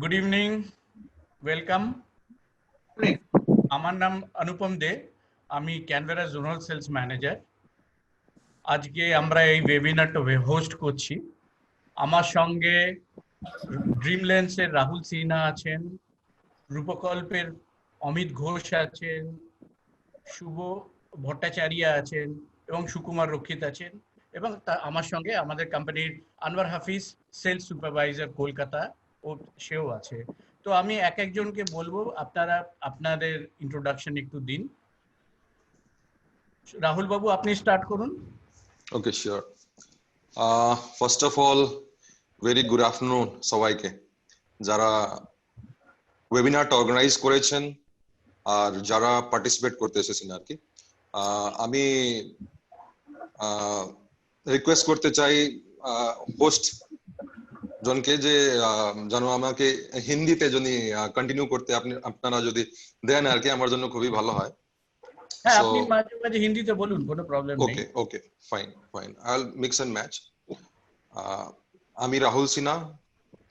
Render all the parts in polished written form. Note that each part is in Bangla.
Good evening, welcome. আমার নাম অনুপম দে, আমি ক্যানবেরা জোনাল সেলস ম্যানেজার। আজকে আমরা এই ওয়েবিনারটা হোস্ট করছি। আমার সঙ্গে ড্রিমল্যান্ডসের রাহুল সিনহা আছেন, রূপকল্পের অমিত ঘোষ আছেন, শুভ ভট্টাচার্য আছেন এবং সুকুমার রক্ষিত আছেন, এবং আমার সঙ্গে আমাদের কোম্পানির আনোয়ার হাফিজ, সেলস সুপারভাইজার কলকাতা, ও সেও আছে। তো আমি এক একজনকে বলবো, আপনারা আপনাদের ইন্ট্রোডাকশন একটু দিন। রাহুল বাবু, আপনি স্টার্ট করুন। Okay, sure. First of all, very good afternoon সবাইকে, যারা ওয়েবিনারটা অর্গানাইজ করেছেন আর যারা পার্টিসিপেট করতে এসেছেন আর কি। আমি রিকোয়েস্ট করতে চাই হোস্ট জনকে যে যেন আমাকে হিন্দিতে যদি কন্টিনিউ করতে আপনারা যদি দেন আর কি, আমার জন্য খুবই ভালো হয়। হ্যাঁ, আপনি মাঝে মাঝে হিন্দিতে বলুন, কোনো প্রবলেম নেই। Okay, fine. I will mix and match. আমি রাহুল সিনহা,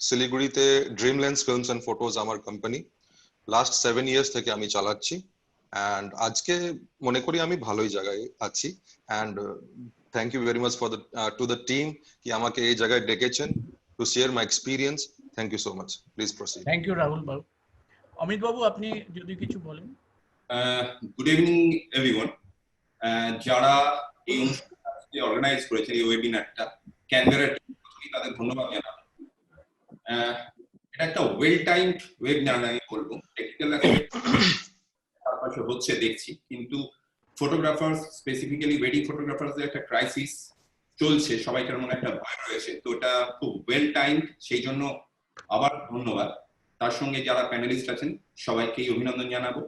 শিলিগুড়িতে ড্রিমল্যান্ডস ফিল্মস এন্ড ফটোজ আমার কোম্পানি। লাস্ট 7 ইয়ার্স থেকে আমি চালাচ্ছি, এন্ড আজকে মনে করি আমি ভালোই জায়গায় আছি। And thank you very much for to the team কি আমাকে এই জায়গায় ডেকেছেন to share my experience. Thank you so much. Please proceed. Thank you Rahul বাবু। অমিত বাবু, আপনি যদি কিছু বলেন। Good evening everyone. যারা এই অনুষ্ঠানটি অর্গানাইজ করেছেন, এই ওয়েবিনারটা, ক্যানবেরা টিম, তাদের ধন্যবাদ জানাবো। এটা একটা ওয়েল টাইমড ওয়েবিনার আমি বলবো। টেকনিক্যাল চারপাশে হচ্ছে দেখছি, কিন্তু ফটোগ্রাফার্স, স্পেসিফিক্যালি ওয়েডিং ফটোগ্রাফারদের একটা ক্রাইসিস চলছে, সবাইকার মনে একটা ভয় রয়েছে। তো এটা খুব ওয়েল টাইমড, সেই জন্য আবার ধন্যবাদ। তার সঙ্গে যারা প্যানেলিস্ট আছেন সবাইকেই অভিনন্দন জানাবো।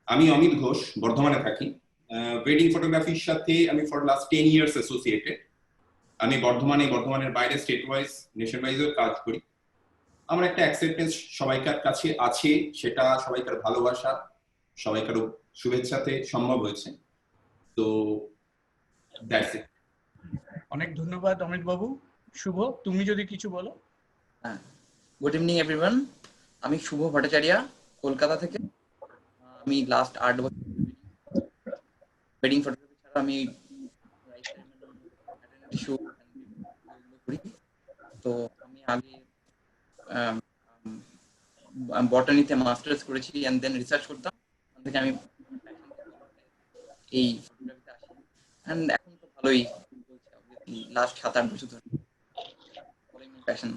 আমি অমিত ঘোষ, বর্ধমানে থাকি। ওয়েডিং ফটোগ্রাফির সাথে আমি ফর লাস্ট 10 ইয়ার্স অ্যাসোসিয়েটেড। আমি বর্ধমানের বাইরে স্টেট ওয়াইজ, নেশন ওয়াইজও কাজ করি। আমার একটা অ্যাকসেপ্টেন্স সবাইকার কাছে আছে, সেটা সবাইকার ভালোবাসা, সবাইকার শুভেচ্ছাতে সম্ভব হয়েছে। তো দ্যাটস ইট। অনেক ধন্যবাদ অমিত বাবু। শুভ, তুমি যদি কিছু বলো। গুড ইভিনিং এভরিওয়ান, আমি শুভ ভট্টাচার্য, কলকাতা থেকে। আমি লাস্ট 8 বছর ওয়েডিং ফটোগ্রাফি ছাড়া আমি করি। তো আমি আগে বটানিতে মাস্টার্স করেছি, এন্ড দেন রিসার্চ করতাম। ওখান থেকে আমি এই ফটোগ্রাফিতে আসি, এন্ড এখন তো ভালোই লাস্ট 7-8 বছর ধরে প্যাশন।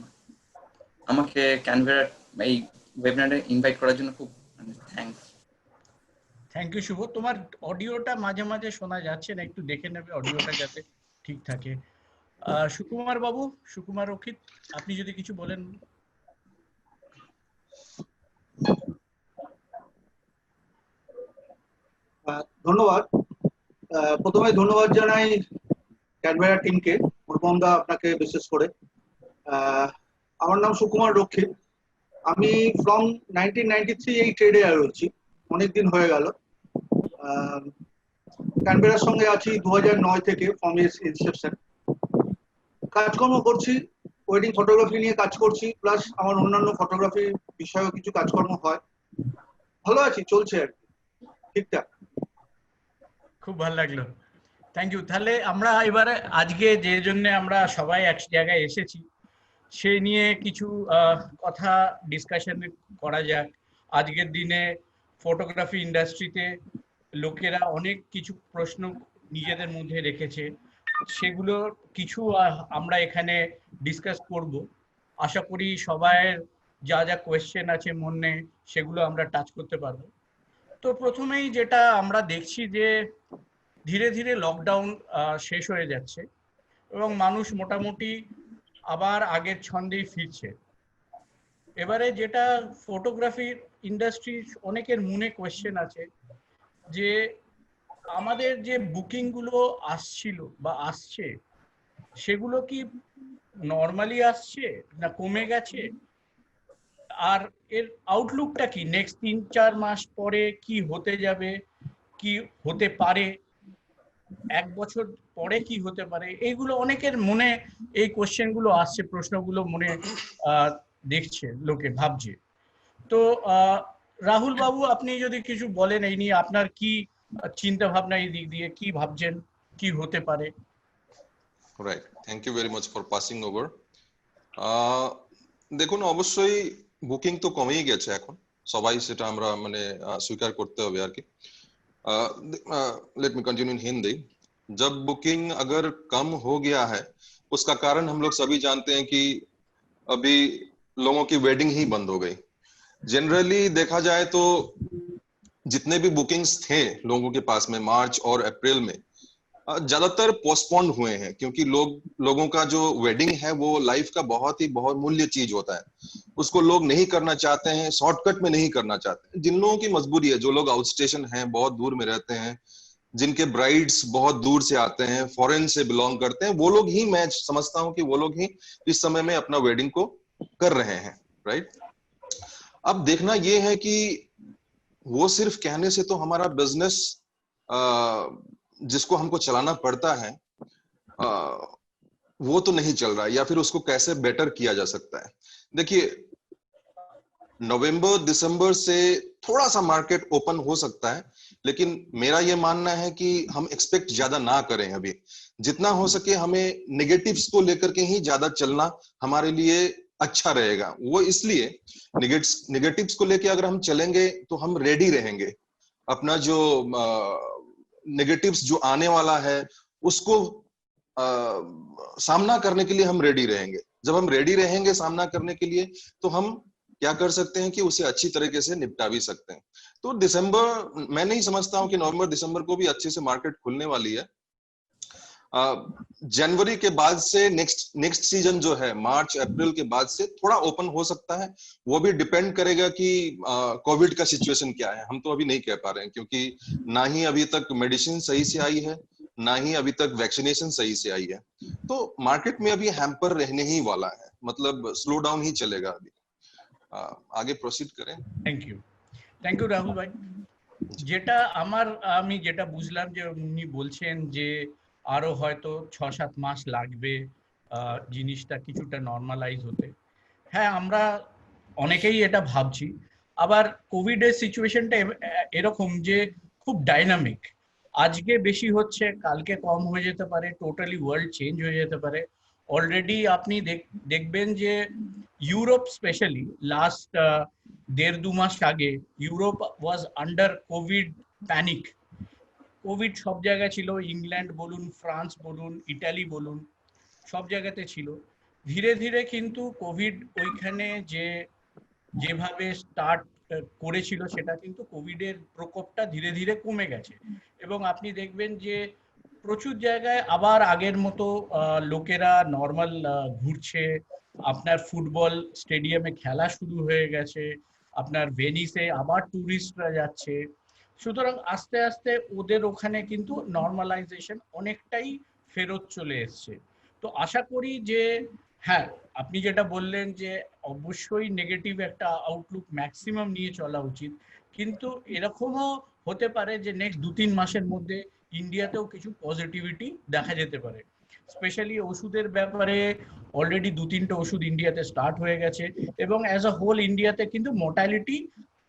আমাকে ক্যানবেরা এই ওয়েবিনারে ইনভাইট করার জন্য খুব থ্যাঙ্কস। থ্যাংক ইউ শুভ। তোমার অডিওটা মাঝে মাঝে শোনা যাচ্ছে না, একটু দেখে নেবে অডিওটা যাতে ঠিক থাকে। সুকুমার বাবু, সুকুমার রক্ষিত, আপনি যদি কিছু বলেন। ধন্যবাদ। প্রথমে ধন্যবাদ জানাই ক্যানবেরা টিমকে, অনুপম দা আপনাকে বিশেষ করে। আমার নাম সুকুমার রক্ষিত। আমি ফ্রম 1993 এই ট্রেডে রয়েছি, অনেকদিন হয়ে গেল। ক্যানবেরার সঙ্গে আছি 2009 থেকে, ফ্রম ইনসেপশন। কাজকর্ম করছি, ওয়েডিং ফটোগ্রাফি নিয়ে কাজ করছি, প্লাস আমার অন্যান্য ফটোগ্রাফি বিষয়েও কিছু কাজকর্ম হয়। ভালো আছি, চলছে আর কি, ঠিকঠাক। খুব ভালো লাগলো, থ্যাংক ইউ। তাহলে আমরা এবারে আজকে যে জন্য আমরা সবাই এক জায়গায় এসেছি, সেই নিয়ে কিছু কথা ডিসকাশন করা যাক। আজকের দিনে ফটোগ্রাফি ইন্ডাস্ট্রিতে লোকেরা অনেক কিছু প্রশ্ন নিজেদের মধ্যে রেখেছে, সেগুলো কিছু আমরা এখানে ডিসকাস করব। আশা করি সবাইয়ের যা যা কোয়েশ্চেন আছে মনে, সেগুলো আমরা টাচ করতে পারবো। তো প্রথমেই যেটা আমরা দেখছি যে ধীরে ধীরে লকডাউন শেষ হয়ে যাচ্ছে এবং মানুষ মোটামুটি আবার আগের ছন্দেই ফিরছে। এবারে যেটা ফটোগ্রাফির ইন্ডাস্ট্রি অনেকের মনে কোয়েশ্চেন আছে যে আমাদের যে বুকিং গুলো আসছিল বা আসছে, সেগুলো কি নর্মালি আসছে না কমে গেছে, আর এর আউটলুকটা কি, নেক্সট 3-4 মাস পরে কি হতে যাবে, কি হতে পারে, 1 বছর পরে কি হতে পারে, এইগুলো অনেকের মনে এই কোশ্চেন গুলো আসছে, প্রশ্নগুলো মনে দেখছে, লোকে ভাবছে। তো রাহুল বাবু, আপনি যদি কিছু বলেন এই নিয়ে, আপনার কি চিন্তা ভাবনা এই দিক দিয়ে, কি ভাবছেন কি হতে পারে? Right, thank you very much for passing over. দেখুন, অবশ্যই বুকিং তো কমেই গেছে এখন, সবাই সেটা আমরা মানে স্বীকার করতে হবে আর কি। Let me continue in Hindi. जब बुकिंग अगर कम हो गया है, उसका कारण हम लोग सभी जानते हैं कि अभी लोगों की वेडिंग ही बंद हो गई। जनरली देखा जाए तो जितने भी बुकिंग्स थे लोगों के पास में मार्च और अप्रैल में, ज्यादातर पोस्टपोन्ड हुए हैं, क्योंकि लोगों का जो वेडिंग है वो लाइफ का बहुत ही बहुत मूल्य चीज होता है। उसको लोग नहीं करना चाहते हैं, शॉर्टकट में नहीं करना चाहते हैं। जिन लोगों की मजबूरी है, जो लोग आउट स्टेशन हैं, बहुत दूर में रहते हैं, जिनके ब्राइड्स बहुत दूर से आते हैं, फॉरेन से बिलोंग करते हैं, वो लोग ही, मैं समझता हूं कि वो लोग ही इस समय में अपना वेडिंग को कर रहे हैं, राइट। अब देखना ये है कि वो सिर्फ कहने से तो हमारा बिजनेस जिसको हमको चलाना पड़ता है वो तो नहीं चल रहा है, या फिर उसको कैसे बेटर किया जा सकता है। देखिए, नवंबर दिसंबर से थोड़ा सा मार्केट ओपन हो सकता है, लेकिन मेरा ये मानना है कि हम एक्सपेक्ट ज्यादा ना करें। अभी जितना हो सके हमें नेगेटिव्स को लेकर के ही ज्यादा चलना हमारे लिए अच्छा रहेगा। वो इसलिए नेगेटिव्स को लेके अगर हम चलेंगे तो हम रेडी रहेंगे, अपना जो नेगेटिव्स जो आने वाला है उसको सामना करने के लिए हम रेडी रहेंगे। जब हम रेडी रहेंगे सामना करने के लिए, तो हम क्या कर सकते हैं कि उसे अच्छी तरीके से निपटा भी सकते हैं। तो दिसंबर, मैं नहीं समझता हूं कि नवंबर दिसंबर को भी अच्छे से मार्केट खुलने वाली है। जनवरी के बाद से नेक्स्ट सीजन जो है, मार्च अप्रैल के बाद से थोड़ा ओपन हो सकता है। वो भी डिपेंड करेगा कि कोविड का सिचुएशन क्या है, हम तो अभी नहीं कह पा रहे हैं, क्योंकि ना ही अभी तक मेडिसिन सही से आई है, ना ही अभी तक वैक्सीनेशन सही से आई है। तो मार्केट में अभी हैम्पर रहने ही वाला है, मतलब स्लो डाउन ही चलेगा अभी। आगे प्रोसीड करें। থ্যাংক ইউ রাহুল ভাই। যেটা আমি যেটা বুঝলাম যে উনি বলছেন যে আরো হয়তো 6-7 মাস লাগবে জিনিসটা কিছুটা নর্মালাইজ হতে। হ্যাঁ, আমরা অনেকেই এটা ভাবছি। আবার কোভিড এর সিচুয়েশনটা এরকম যে খুব ডাইনামিক, আজকে বেশি হচ্ছে, কালকে কম হয়ে যেতে পারে, টোটালি ওয়ার্ল্ড চেঞ্জ হয়ে যেতে পারে। অলরেডি আপনি দেখবেন যে ইউরোপ স্পেশালি লাস্ট 1.5-2 মাস আগে Europe was under Covid panic. Covid সব জায়গায় ছিল, ইংল্যান্ড বলুন, ফ্রান্স বলুন, ইটালি বলুন, সব জায়গাতে ছিল। ধীরে ধীরে কিন্তু কোভিড ওইখানে যেভাবে স্টার্ট করেছিল, সেটা কিন্তু কোভিডের প্রকোপটা ধীরে ধীরে কমে গেছে। এবং আপনি দেখবেন যে প্রচুর জায়গায় আবার আগের মতো লোকেরা নর্মাল ঘুরছে। আপনার ফুটবল স্টেডিয়ামে খেলা শুরু হয়ে গেছে, আপনার ভেনিসে আবার টুরিস্টরা যাচ্ছে। সুতরাং আস্তে আস্তে ওদের ওখানে কিন্তু নর্মালাইজেশন অনেকটাই ফেরত চলে এসছে। তো আশা করি যে হ্যাঁ, আপনি যেটা বললেন যে অবশ্যই নেগেটিভ একটা আউটলুক ম্যাক্সিমাম নিয়ে চলা উচিত, কিন্তু এরকমও হতে পারে যে নেক্সট 2-3 মাসের মধ্যে ইন্ডিয়াতেও কিছু পজিটিভিটি দেখা যেতে পারে। স্পেশালি ওষুধের ব্যাপারে অলরেডি 2-3টে ওষুধ ইন্ডিয়াতে স্টার্ট হয়ে গেছে, এবং অ্যাজ আ হোল ইন্ডিয়াতে কিন্তু মোর্টালিটি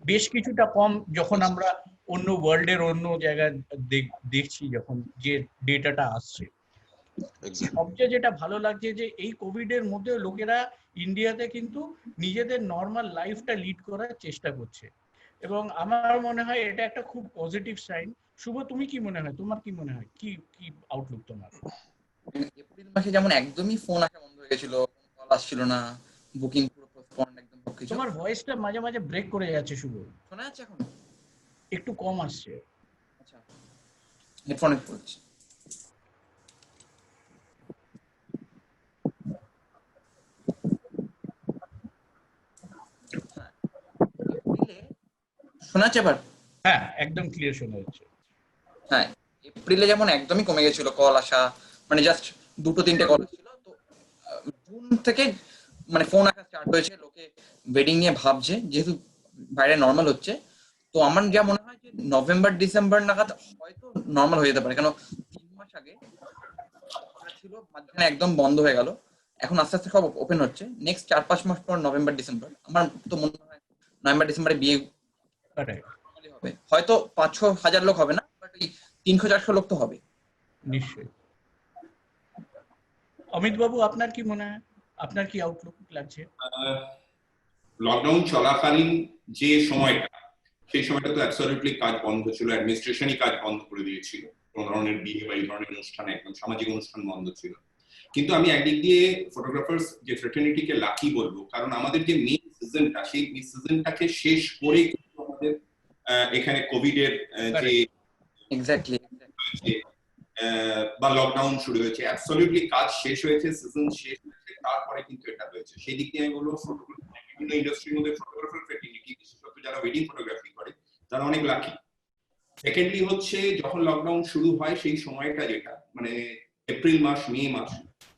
বেশ কিছুটা কম, যখন আমরা অন্য ওয়ার্ল্ডের অন্য জায়গায় দেখছি, যখন যে ডেটাটা আসছে। সবচেয়ে যেটা ভালো লাগছে যে এই কোভিড এর মধ্যে লোকেরা ইন্ডিয়াতে কিন্তু নিজেদের নর্মাল লাইফটা লিড করার চেষ্টা করছে, এবং আমার মনে হয় এটা একটা খুব পজিটিভ সাইন। শুভ, তুমি কি মনে হয়, তোমার কি মনে হয়, কি কি আউটলুক তোমার? এপ্রিল মাসে যেমন একদমই ফোন আসা বন্ধ হয়ে গেছিল, কল আসছিল না, বুকিং পুরো পোস্টপন্ড একদম সবকিছু। তোমার ভয়েসটা মাঝে মাঝে ব্রেক করে যাচ্ছে শুভ, শোনা যাচ্ছে এখন? একটু কম আসছে। আচ্ছা, হেডফোনে বলছি। শোনা যাচ্ছে এবার? হ্যাঁ, একদম ক্লিয়ার শোনা যাচ্ছে। হ্যাঁ, এপ্রিলে যেমন একদমই কমে গেছিল কল আসা, মানে জাস্ট 2-3টে কল আসছিল। তো জুন থেকে মানে ফোন আসা স্টার্ট হয়েছে, লোকে ওয়েডিং নিয়ে ভাবছে, যেহেতু বাইরে নর্মাল হচ্ছে। তো আমার যা মনে হয় যে নভেম্বর ডিসেম্বর নাগাদ হয়তো নর্মাল হয়ে যেতে পারে, কেন 3 মাস আগে ছিল মাঝখানে একদম বন্ধ হয়ে গেল। এখন আস্তে আস্তে সব ওপেন হচ্ছে। নেক্সট 4-5 মাস পর নভেম্বর ডিসেম্বর আমার তো মনে হয় নভেম্বর ডিসেম্বরে বিয়ে Correct. হবে, হয়তো 5-6 হাজার লোক হবে না, বাট ওই 300-400 লোক তো হবে। নিশ্চয়ই। অমিত বাবু, আপনার কি মনে হয়, আপনার কি আউটলুক লাগছে? লকডাউন চলাকালীন যে সময়টা, সেই সময়টা তো অ্যাবসলিউটলি কাজ বন্ধ ছিল, অ্যাডমিনিস্ট্রেশনই কাজ বন্ধ করে দিয়েছিল, কোনো ধরনের বিয়ে বা এই ধরনের অনুষ্ঠান, একদম সামাজিক অনুষ্ঠান বন্ধ ছিল। কিন্তু আমি একদিক দিয়ে ফটোগ্রাফার্স যে ফ্রেটার্নিটিকে লাকি বলবো, কারণ আমাদের যে মেইন সিজনটা, সেই সিজনটাকে শেষ করে আমাদের এখানে কোভিড এর যে এক্স্যাক্টলি বা লকডাউন শুরু হয়েছে, অ্যাবসলিউটলি কাজ শেষ হয়েছে, সিজন শেষ হয়েছে, তারপরে কিন্তু এটা হয়েছে। সেই দিক দিয়ে আমি বলবো ফটোগ্রাফি, বিভিন্ন ইন্ডাস্ট্রির মধ্যে ফটোগ্রাফার ফ্রেটার্নিটি, বিশেষত যারা ওয়েডিং ফটোগ্রাফি করে, তারা অনেক লাকি। সেকেন্ডলি হচ্ছে যখন লকডাউন শুরু হয় সেই সময়টা, যেটা মানে এপ্রিল মাস, মে মাস,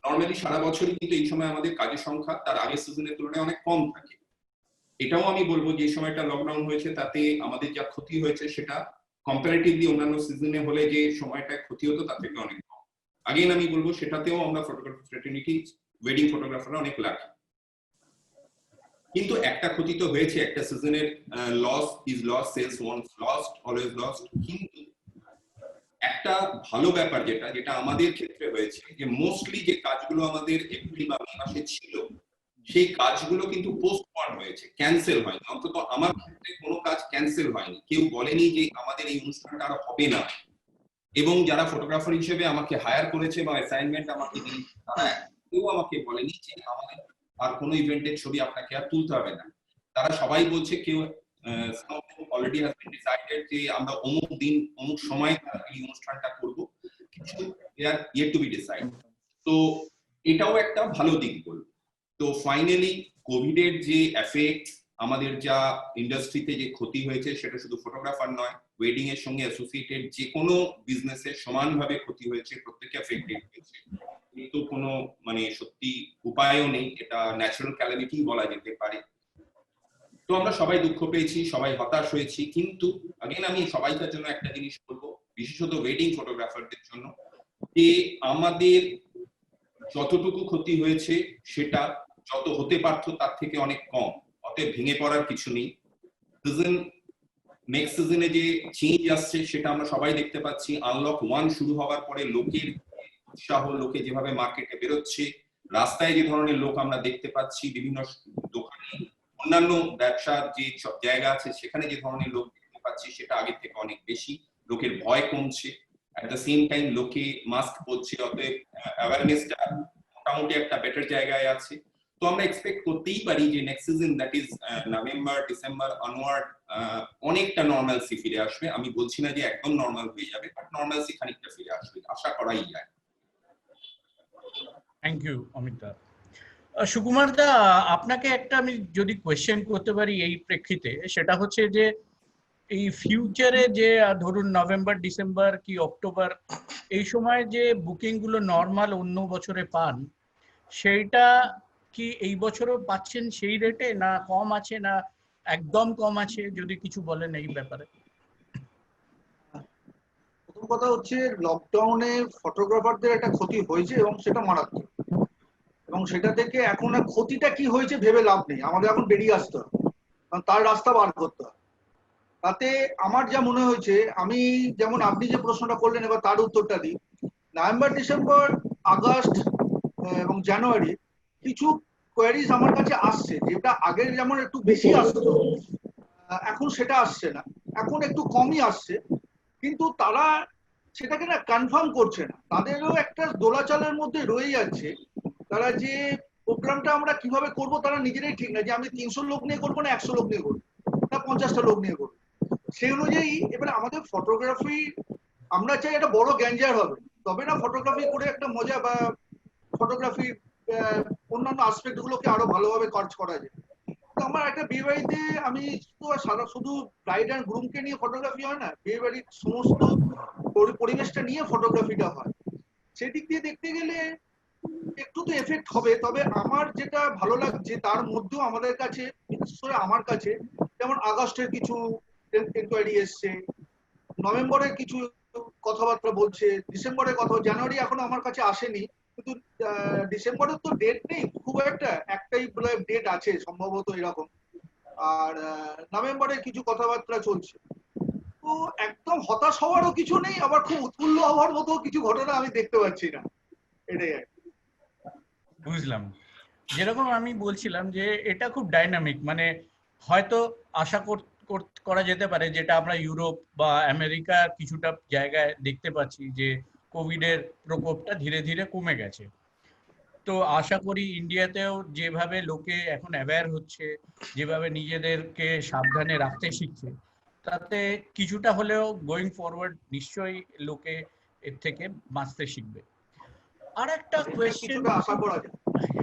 নর্মালি সারা বছরই কিন্তু এই সময় আমাদের কাজের সংখ্যা তার আগের সিজনের তুলনায় অনেক কম থাকে। এটাও আমি বলবো যে সময়টা লকডাউন হয়েছে তাতে আমাদের যা ক্ষতি হয়েছে সেটা কম্পারেটিভলি অন্যান্য সিজনে হলে যে সময়টা ক্ষতি হতো তার থেকে অনেক কম। আগেই আমি বলবো সেটাতেও আমরা ফটোগ্রাফার ফ্রেটার্নিটি, ওয়েডিং ফটোগ্রাফাররা অনেক লাকি। কিন্তু একটা ক্ষতি তো হয়েছে, একটা সিজনের loss is loss, sales once lost, always lost. কিন্তু একটা ভালো ব্যাপার যেটা যেটা আমাদের ক্ষেত্রে হয়েছে, যে মোস্টলি যে কাজগুলো আমাদের এপ্রিল বা মে মাসে ছিল, সেই কাজগুলো কিন্তু পোস্টপোন হয়েছে, ক্যান্সেল হয়নি। অন্তত আমার ক্ষেত্রে কোনো কাজ ক্যান্সেল হয়নি, কেউ বলেনি যে আমাদের এই অনুষ্ঠানটা আর হবে না। এবং যারা ফটোগ্রাফার হিসেবে আমাকে হায়ার করেছে বা অ্যাসাইনমেন্ট আমাকে দিয়েছে, তারা কেউ আমাকে বলেনি যে আমাদের আর কোনো ইভেন্টের ছবি আপনাকে আর তুলতে হবে না। তারা সবাই বলছে, কেউ অলরেডি হ্যাজ বিন ডিসাইডেড যে আমরা অমুক দিন অমুক সময় এই অনুষ্ঠানটা করব, কিছু আর ইয়েট টু বি ডিসাইড। তো এটাও একটা ভালো দিক বলবো। তো ফাইনালি কোভিড এর যে এফেক্ট, আমাদের যা ইন্ডাস্ট্রিতে যে ক্ষতি হয়েছে, সেটা শুধু ফটোগ্রাফার নয়, ওয়েডিং এর সঙ্গে অ্যাসোসিয়েটেড যে কোনো বিজনেসে সমানভাবে ক্ষতি হয়েছে, প্রত্যেকে এফেক্টেড হয়েছে। কিন্তু কোনো মানে সত্যি উপায়ও নেই, এটা ন্যাচারাল ক্যালামিটি বলা যেতে পারে। তো আমরা সবাই দুঃখ পেয়েছি, সবাই হতাশ হয়েছি। কিন্তু আগেন আমি সবাইকার জন্য একটা জিনিস বলবো, বিশেষত ওয়েডিং ফটোগ্রাফারদের জন্য, যে আমাদের যতটুকু ক্ষতি হয়েছে সেটা যত হতে পারতো তার থেকে অনেক কম, অতএব ভেঙে পড়ার কিছু নেই। সিজন, নেক্সট সিজনে যে চেঞ্জ আসছে সেটা আমরা সবাই দেখতে পাচ্ছি। আনলক 1 শুরু হওয়ার পরে লোকের উৎসাহ, লোকে যেভাবে মার্কেটে বেরোচ্ছে, রাস্তায় যে ধরনের লোক আমরা দেখতে পাচ্ছি, বিভিন্ন দোকানে, অন্যান্য ব্যবসার যে জায়গা আছে সেখানে যে ধরনের লোক দেখতে পাচ্ছি, সেটা আগের থেকে অনেক বেশি। লোকের ভয় কমছে, এট দ্য সেম টাইম লোকে মাস্ক পরছে, অতএব অ্যাওয়ারনেসটা মোটামুটি একটা বেটার জায়গায় আছে। তো আমরা এক্সপেক্ট করতেই পারি যে next season, that is November December onward, অনেকটা নর্মালসি ফিরে আসবে। আমি বলছি না যে একদম নর্মাল হয়ে যাবে, বাট নর্মালসি খানিকটা ফিরে আসবে, আশা করাই যায়। Thank you Amit da. সুকুমার দা, আপনাকে একটা আমি যদি কোয়েশ্চেন করতে পারি এই প্রেক্ষিতে, সেটা হচ্ছে যে এই ফিউচারে যে ধরুন নভেম্বর ডিসেম্বর কি অক্টোবর, এই সময় যে বুকিং গুলো নর্মাল অন্য বছরে পান, সেইটা কি এই বছরও পাচ্ছেন সেই রেটে, না কম আছে, না একদম কম আছে? যদি কিছু বলেন এই ব্যাপারে। প্রথম কথা হচ্ছে, লকডাউনে ফটোগ্রাফারদের একটা ক্ষতি হয়েছে এবং সেটা মারাত্মক। এবং সেটা থেকে এখন আর ক্ষতিটা কি হয়েছে ভেবে লাভ নেই, আমাদের এখন বেরিয়ে আসতে হবে, কারণ তার রাস্তা বার করতে হবে। তাতে আমার যা মনে হয়েছে, আমি যেমন আপনি যে প্রশ্নটা করলেন এবার তার উত্তরটা দিই। নভেম্বর ডিসেম্বর আগস্ট এবং জানুয়ারি কিছু কোয়ারিজ আমার কাছে আসছে, যেটা আগের যেমন একটু বেশি আসতো, এখন সেটা আসছে না, এখন একটু কমই আসছে। কিন্তু তারা সেটাকে না কনফার্ম করছে না, তাদেরও একটা দোলাচলের মধ্যে রয়ে যাচ্ছে। তারা যে প্রোগ্রামটা আমরা কিভাবে করব তারা নিজেরাই ঠিক না, যে আমি 300 লোক নিয়ে করবো না 100 লোক নিয়ে করবো না 50টা লোক নিয়ে করবো। সেই অনুযায়ী এবারে আমাদের ফটোগ্রাফি, আমরা চাই একটা বড় গ্যাঞ্জার হবে, তবে না ফটোগ্রাফি করে একটা মজা বা ফটোগ্রাফি অন্যান্য আসপেক্ট গুলোকে আরো ভালোভাবে কাজ করা যায়। তো আমার একটা বিয়ে বাড়িতে আমি তো সারা শুধু ব্রাইড অ্যান্ড গ্রুমকে নিয়ে ফটোগ্রাফি হয় না, বিয়ে বাড়ির সমস্ত পরিবেশটা নিয়ে ফটোগ্রাফিটা হয়। সেদিক দিয়ে দেখতে গেলে একটু তো এফেক্ট হবে। তবে আমার যেটা ভালো লাগছে তার মধ্যেও আমাদের কাছে, বিশেষ করে আমার কাছে, যেমন আগস্টের কিছু এনকোয়ারি এসছে, নভেম্বরের কিছু কথাবার্তা বলছে, ডিসেম্বরের কথা, জানুয়ারি এখনো আমার কাছে আসেনি, কিন্তু ডিসেম্বরের তো ডেট নেই খুব একটা, একটাই ডেট আছে সম্ভবত এরকম। আর নভেম্বরে কিছু কথাবার্তা চলছে। তো একদম হতাশ হওয়ারও কিছু নেই, আবার খুব উৎফুল্ল হওয়ার মতো কিছু ঘটনা আমি দেখতে পাচ্ছি না, এটাই আর কি। বুঝলাম। যেরকম আমি বলছিলাম যে এটা খুব ডাইনামিক, মানে হয়তো আশা করা যেতে পারে, যেটা আমরা ইউরোপ বা আমেরিকা কিছুটা জায়গায় দেখতে পাচ্ছি যে কোভিডের প্রকোপটা ধীরে ধীরে কমে গেছে। তো আশা করি ইন্ডিয়াতেও যেভাবে লোকে এখন অ্যাওয়্যার হচ্ছে, যেভাবে নিজেদেরকে সাবধানে রাখতে শিখছে, তাতে কিছুটা হলেও গোয়িং ফরওয়ার্ড নিশ্চয়ই লোকে এর থেকে বাঁচতে শিখবে। আর একটা কোয়েশ্চেন, কিছুটা আশা করা যায়।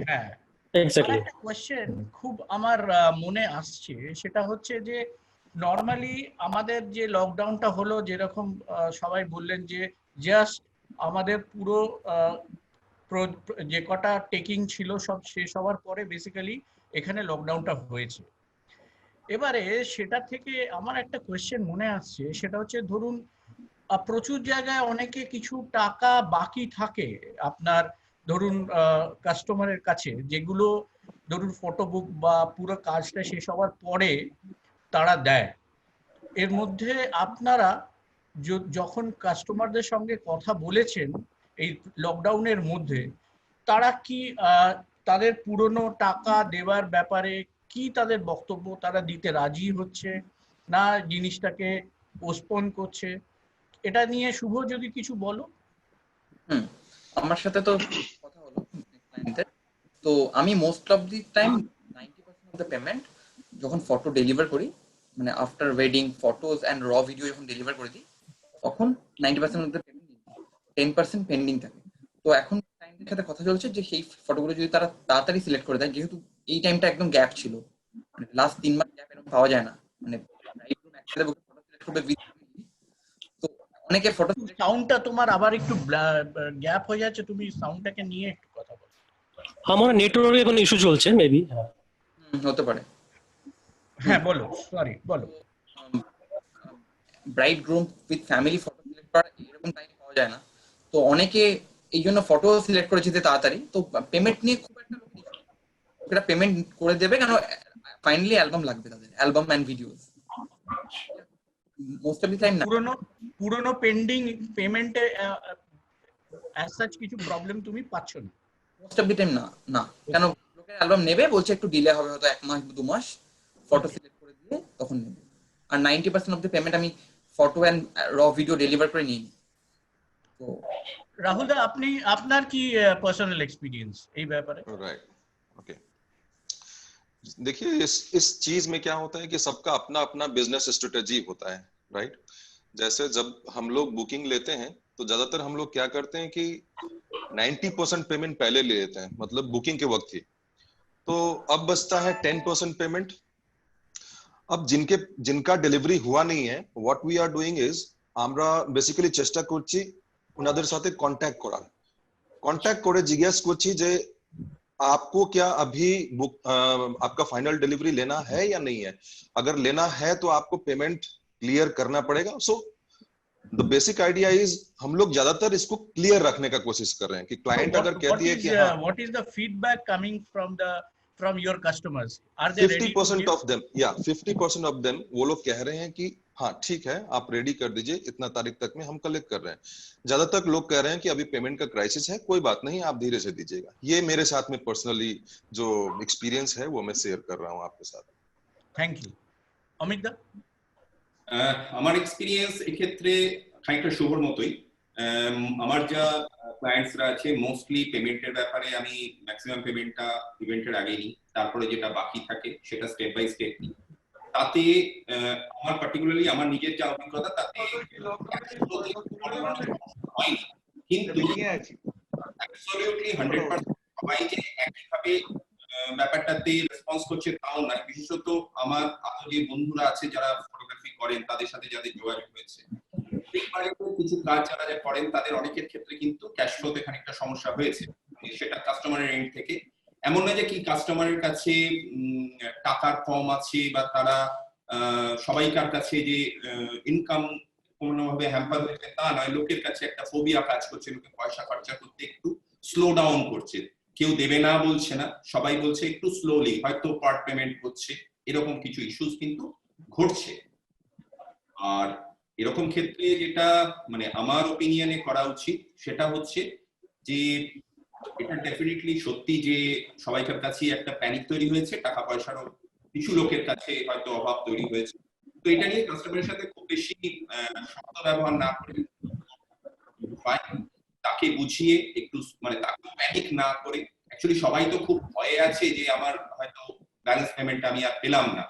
হ্যাঁ, এক্স্যাক্টলি। একটা কোয়েশ্চেন খুব আমার মনে আসছে, সেটা হচ্ছে যে নর্মালি আমাদের যে লকডাউনটা হলো, যেরকম সবাই বললেন যে জাস্ট আমাদের পুরো যে কটা টেকিং ছিল সব শেষ হওয়ার পরে বেসিক্যালি এখানে লকডাউনটা হয়েছে। এবারে সেটা থেকে আমার একটা কোয়েশ্চেন মনে আসছে, সেটা হচ্ছে ধরুন প্রচুর জায়গায় অনেকে কিছু টাকা বাকি থাকে আপনার, ধরুন কাস্টমারের কাছে, যেগুলো ধরুন ফটো বুক বা পুরো কাজটা শেষ হওয়ার পরে তারা দেয়। এর মধ্যে আপনারা যখন কাস্টমারদের সঙ্গে কথা বলেছেন এই লকডাউনের মধ্যে, তারা কি তাদের পুরনো টাকা দেওয়ার ব্যাপারে কি তাদের বক্তব্য, তারা দিতে রাজি হচ্ছে না জিনিসটাকে পোস্টপোন করছে? এটা নিয়ে শুভ যদি কিছু বলো। আমার সাথে তো কথা হলো ক্লায়েন্টের, তো আমি most of the time 90% of the payment যখন ফটো ডেলিভার করি, মানে আফটার ওয়েডিং ফটোজ অ্যান্ড র ভিডিও যখন ডেলিভার করে দিই, তখন 90% অফ দ্য পেমেন্ট 10% পেন্ডিং থাকে। তো এখন ক্লায়েন্টের সাথে কথা চলছে যে সেই ফটোগুলো যদি তারা তাড়াতাড়ি সিলেক্ট করে দেয়, যেহেতু এই টাইমটা একদম গ্যাপ ছিল, মানে লাস্ট 3 মাস গ্যাপ এরকম পাওয়া যায় না, মানে ফটো সিলেক্ট করবে তো অনেকের ফটো সাউন্ডটা তোমার আবার একটু গ্যাপ হয়ে যাচ্ছে, তুমি সাউন্ডটাকে নিয়ে একটু কথা বলো। আমার নেটওয়ার্কে কোনো ইস্যু চলছে মেবি। হতে পারে। হ্যাঁ বলো, সরি বলো। Bride groom with family photo select করা এরকম টাইম পাওয়া যায় না, তো অনেকে এই জন্য ফটো সিলেক্ট করে যেতে তাড়াতাড়ি, তো পেমেন্ট নিয়ে খুব একটা লোকেরা পেমেন্ট করে দেবে, কারণ ফাইনালি অ্যালবাম লাগবে তাদের, album and videos. Most of the time না, পুরনো পেন্ডিং পেমেন্টে অ্যাজ সাচ কিছু প্রবলেম তুমি পাচ্ছ না? মোস্ট অফ দি টাইম না, না, কেন লোকের অ্যালবাম নেবে বলছে, একটু ডিলে হবে হয়তো 1 মাস 2 মাস, ফটো সিলেক্ট করে দিয়ে তখন নেবে। আর 90% অফ দ্য পেমেন্ট আমি ফটো এন্ড র ভিডিও ডেলিভার করে নিই। তো রাহুল দা, আপনি আপনার কি পার্সোনাল এক্সপিরিয়েন্স এই ব্যাপারে? Right, okay. देखिए इस चीज में क्या होता है कि सबका अपना अपना बिजनेस स्ट्रेटेजी होता है, राइट। जैसे जब हम लोग बुकिंग लेते हैं तो ज्यादातर हम लोग क्या करते हैं कि 90% पेमेंट पहले ले लेते हैं, मतलब बुकिंग के वक्त ही। तो अब बचता है 10% पेमेंट। अब जिनका डिलीवरी हुआ नहीं है, what we are doing is আমরা বেসিক্যালি চেষ্টা করছি ওনাদের সাথে কন্ট্যাক্ট করার, কন্ট্যাক্ট করে জিজ্ঞেস করছি যে आपको क्या अभी बुक आपका फाइनल डिलीवरी लेना है या नहीं है। अगर लेना है तो आपको पेमेंट क्लियर करना पड़ेगा। So the basic idea is हम लोग ज्यादातर इसको क्लियर रखने का कोशिश कर रहे हैं कि क्लाइंट अगर कहती है कि हाँ, what is the feedback coming from your customers? Are they ready? 50% of them, या 50% ऑफ देम वो लोग कह रहे हैं कि हाँ ठीक है, आप रेडी कर दीजिए, इतना तारीख तक में हम कलेक्ट कर रहे हैं। ज्यादातर लोग कह रहे हैं कि अभी पेमेंट का क्राइसिस है, कोई बात नहीं, आप धीरे से दीजिएगा। ये मेरे साथ में पर्सनली जो एक्सपीरियंस है वो मैं शेयर कर रहा हूँ आपके साथ। Thank you. অমিত দা? আমার এক্সপিরিয়েন্স এক্ষেত্রে খানিকটা শুভর মতোই। আমার যা ক্লায়েন্টসরা আছে মোস্টলি পেমেন্টের ব্যাপারে আমি ম্যাক্সিমাম পেমেন্টটা ইভেন্টের আগেই নিই, তারপরে যেটা বাকি থাকে সেটা স্টেপ বাই স্টেপ নিই। তাতে আমার পার্টিকুলারলি আমার নিজের যা অভিজ্ঞতা তাতে হয়নি, কিন্তু অ্যাবসলিউটলি 100% সবাই যে একইভাবে ব্যাপারটাতে রেসপন্স করছে তাও নয়। বিশেষত আমার আরো যে বন্ধুরা আছে যারা ফটোগ্রাফি করেন, তাদের সাথে যাদের যোগাযোগ হয়েছে, কিছু কাজ যারা করেন তাদের অনেকের ক্ষেত্রে কিন্তু ক্যাশ ফ্লোতে খানিকটা সমস্যা হয়েছে, সেটা কাস্টমারের এন্ড থেকে। এমন নয় যে কি কাস্টমারের কাছে টাকার কম আছে বা তারা সবাইকার কাছে যে ইনকাম কোনোভাবে হ্যাম্পার হয়েছে তা নয়, লোকের কাছে একটা ফোবিয়া কাজ করছে, লোকে পয়সা খরচা করতে একটু স্লো ডাউন করছে, কেউ দেবে না বলছে না, সবাই বলছে একটু স্লোলি, হয়তো পার্ট পেমেন্ট করছে, এরকম কিছু ইস্যুস কিন্তু ঘটছে। আর এরকম ক্ষেত্রে যেটা মানে আমার ওপিনিয়নে করা উচিত সেটা হচ্ছে যে এটা ডেফিনেটলি সত্যি যে সবাইকার কাছে একটা প্যানিক তৈরি হয়েছে, টাকা পয়সারও কিছু লোকের কাছে হয়তো অভাব তৈরি হয়েছে। তো এটা নিয়ে কাস্টমারের সাথে খুব বেশি শব্দ ব্যবহার না করে তাকে বুঝিয়ে একটু মানে তাকে প্যানিক না করে, অ্যাকচুয়ালি সবাই তো খুব ভয়ে আছে যে আমার হয়তো ব্যালেন্স পেমেন্ট আমি আর পেলাম না,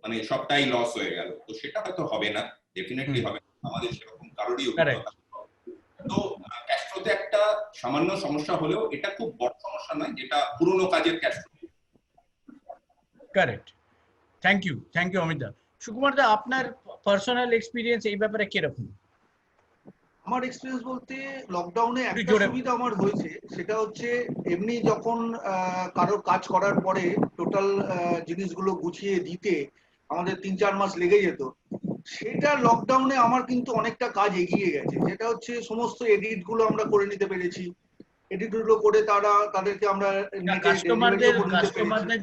মানে সবটাই লস হয়ে গেল। তো সেটা হয়তো হবে না, ডেফিনেটলি হবে না, আমাদের সেরকম কারোরই অভিজ্ঞতা। তো ক্যাশ ফ্লোতে একটা সামান্য সমস্যা হলেও এটা খুব বড় সমস্যা নয়, যেটা পুরনো কাজের cash flow. Correct, thank you Amit da. Sukumar da, আপনার পার্সোনাল এক্সপিরিয়েন্স এই ব্যাপারে কিরকম? আমার এক্সপিরিয়েন্স বলতে লকডাউনে একটা জোরে। সুবিধা আমার হয়েছে, সেটা হচ্ছে এমনি যখন কারোর কাজ করার পরে টোটাল জিনিসগুলো গুছিয়ে দিতে আমাদের 3-4 মাস লেগে যেত, সেটা লকডাউনে আমার কিন্তু অনেকটা কাজ এগিয়ে গেছে। যেটা হচ্ছে সমস্ত এডিট গুলো আমরা করে নিতে পেরেছি, এডিট গুলো করে তাদেরকে আমরা কাস্টমারদের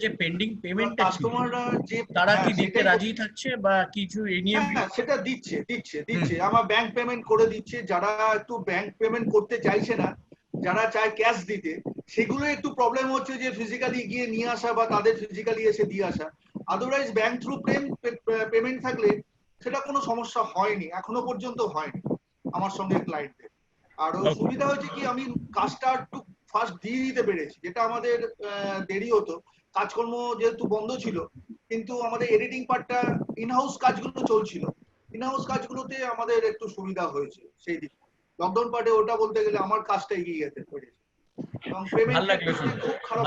যে পেন্ডিং পেমেন্টটা ছিল, কাস্টমাররা যে তারা কি দিতে রাজি থাকছে বা কিছু এই নিয়ে? হ্যাঁ, সেটা দিচ্ছে আমার ব্যাংক পেমেন্ট করে দিচ্ছে। যারা একটু ব্যাংক পেমেন্ট করতে চাইছে না, যারা চায় ক্যাশ দিতে, সেগুলো একটু প্রবলেম হচ্ছে যে ফিজিক্যালি গিয়ে নিয়ে আসা বা তাদের ফিজিক্যালি এসে দিয়ে আসা। আদারওয়াইজ ব্যাংক থ্রু পেমেন্ট থাকলে সেটা কোনো সমস্যা হয়নি, এখনো পর্যন্ত হয়নি আমার সঙ্গে ক্লায়েন্টদের। আর সুবিধা হয়েছে কি, আমি কাজটা একটু ফার্স্ট দিয়ে দিতে পেরেছি, যেটা আমাদের দেরি হতো। কাজকর্ম যেহেতু বন্ধ ছিল, কিন্তু আমাদের এডিটিং পার্টটা ইনহাউস কাজগুলো চলছিল, ইনহাউস কাজগুলোতে আমাদের একটু সুবিধা হয়েছে সেই দিক। লকডাউন পার্টে ওটা বলতে গেলে আমার কাজটা এগিয়ে গেছে এবং পেমেন্ট খুব খারাপ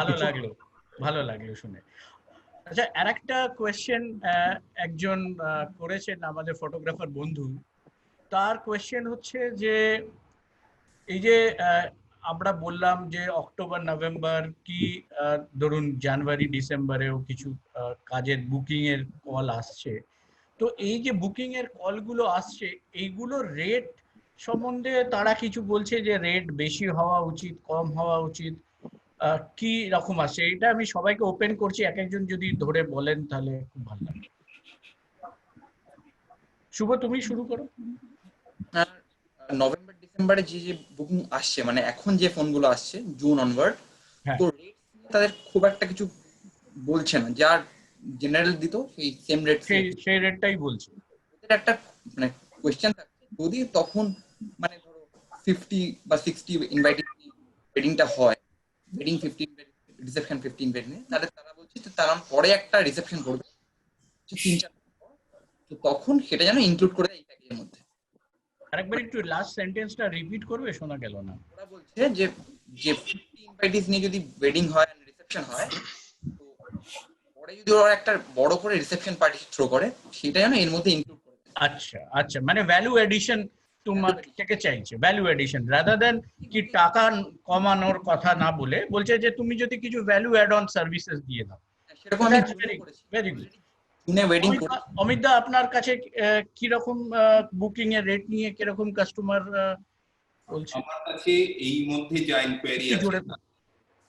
ভালো লাগলো শুনে। আচ্ছা, আরেকটা কোয়েশ্চেন একজন করেছেন আমাদের ফটোগ্রাফার বন্ধু। তার কোয়েশ্চেন হচ্ছে যে এই যে আমরা বললাম যে অক্টোবর নভেম্বর কি ধরুন জানুয়ারি ডিসেম্বরেও কিছু কাজের বুকিং এর কল আসছে, তো এই যে বুকিং এর কলগুলো আসছে, এইগুলো রেট সম্বন্ধে তারা কিছু বলছে যে রেট বেশি হওয়া উচিত, কম হওয়া উচিত, কি রকম আসছে? এটা আমি সবাইকে ওপেন করছি, এক একজন যদি ধরে বলেন তাহলে খুব ভালো লাগবে। শুভ, তুমি শুরু করো। নভেম্বর ডিসেম্বরে যে যে বুকিং আসছে, মানে এখন যে ফোনগুলো আসছে জুন অনওয়ার্ড, তো রেট তাদের খুব একটা কিছু বলছে না, যার জেনারেল দিত সেই সেম রেট, সেই রেটটাই বলছে। ওদের একটা মানে কোয়েশ্চেন থাকছে, যদি তখন মানে ধরো 50 বা 60 ইনভাইটিং ওয়েডিংটা হয়, ওয়েডিং 15 রিসেপশন 15 বেড নিয়ে, তাহলে তারা বলছে যে তারা পরে একটা রিসেপশন করবে 3-4, তো তখন সেটা যেন ইনক্লুড করে দেয় এই প্যাকেজের মধ্যে। আরেকবার একটু লাস্ট সেন্টেন্সটা রিপিট করবে, শোনা গেল না। ওরা বলছে যে 50 ইনভাইটিস নিয়ে যদি ওয়েডিং হয় আর রিসেপশন হয়, তো পরে যদি ওরা একটা বড় করে রিসেপশন পার্টি থ্রো করে, সেটা যেন এর মধ্যে ইনক্লুড করে দেয়। আচ্ছা, মানে ভ্যালু এডিশন তোমার থেকে চাইছে, ভ্যালু এডিশন রাদার দেন কি টাকা কমানোর কথা না বলে বলছে যে তুমি যদি কিছু ভ্যালু অ্যাড অন সার্ভিসেস দিয়ে দাও। সেরকম আমি ভেরি গুড। ওয়েডিং অমিত দা, আপনার কাছে কি রকম বুকিং এর রেট নিয়ে কি রকম কাস্টমার বলছে? আমার কাছে এই মধ্যে যা ইনকোয়ারি আছে,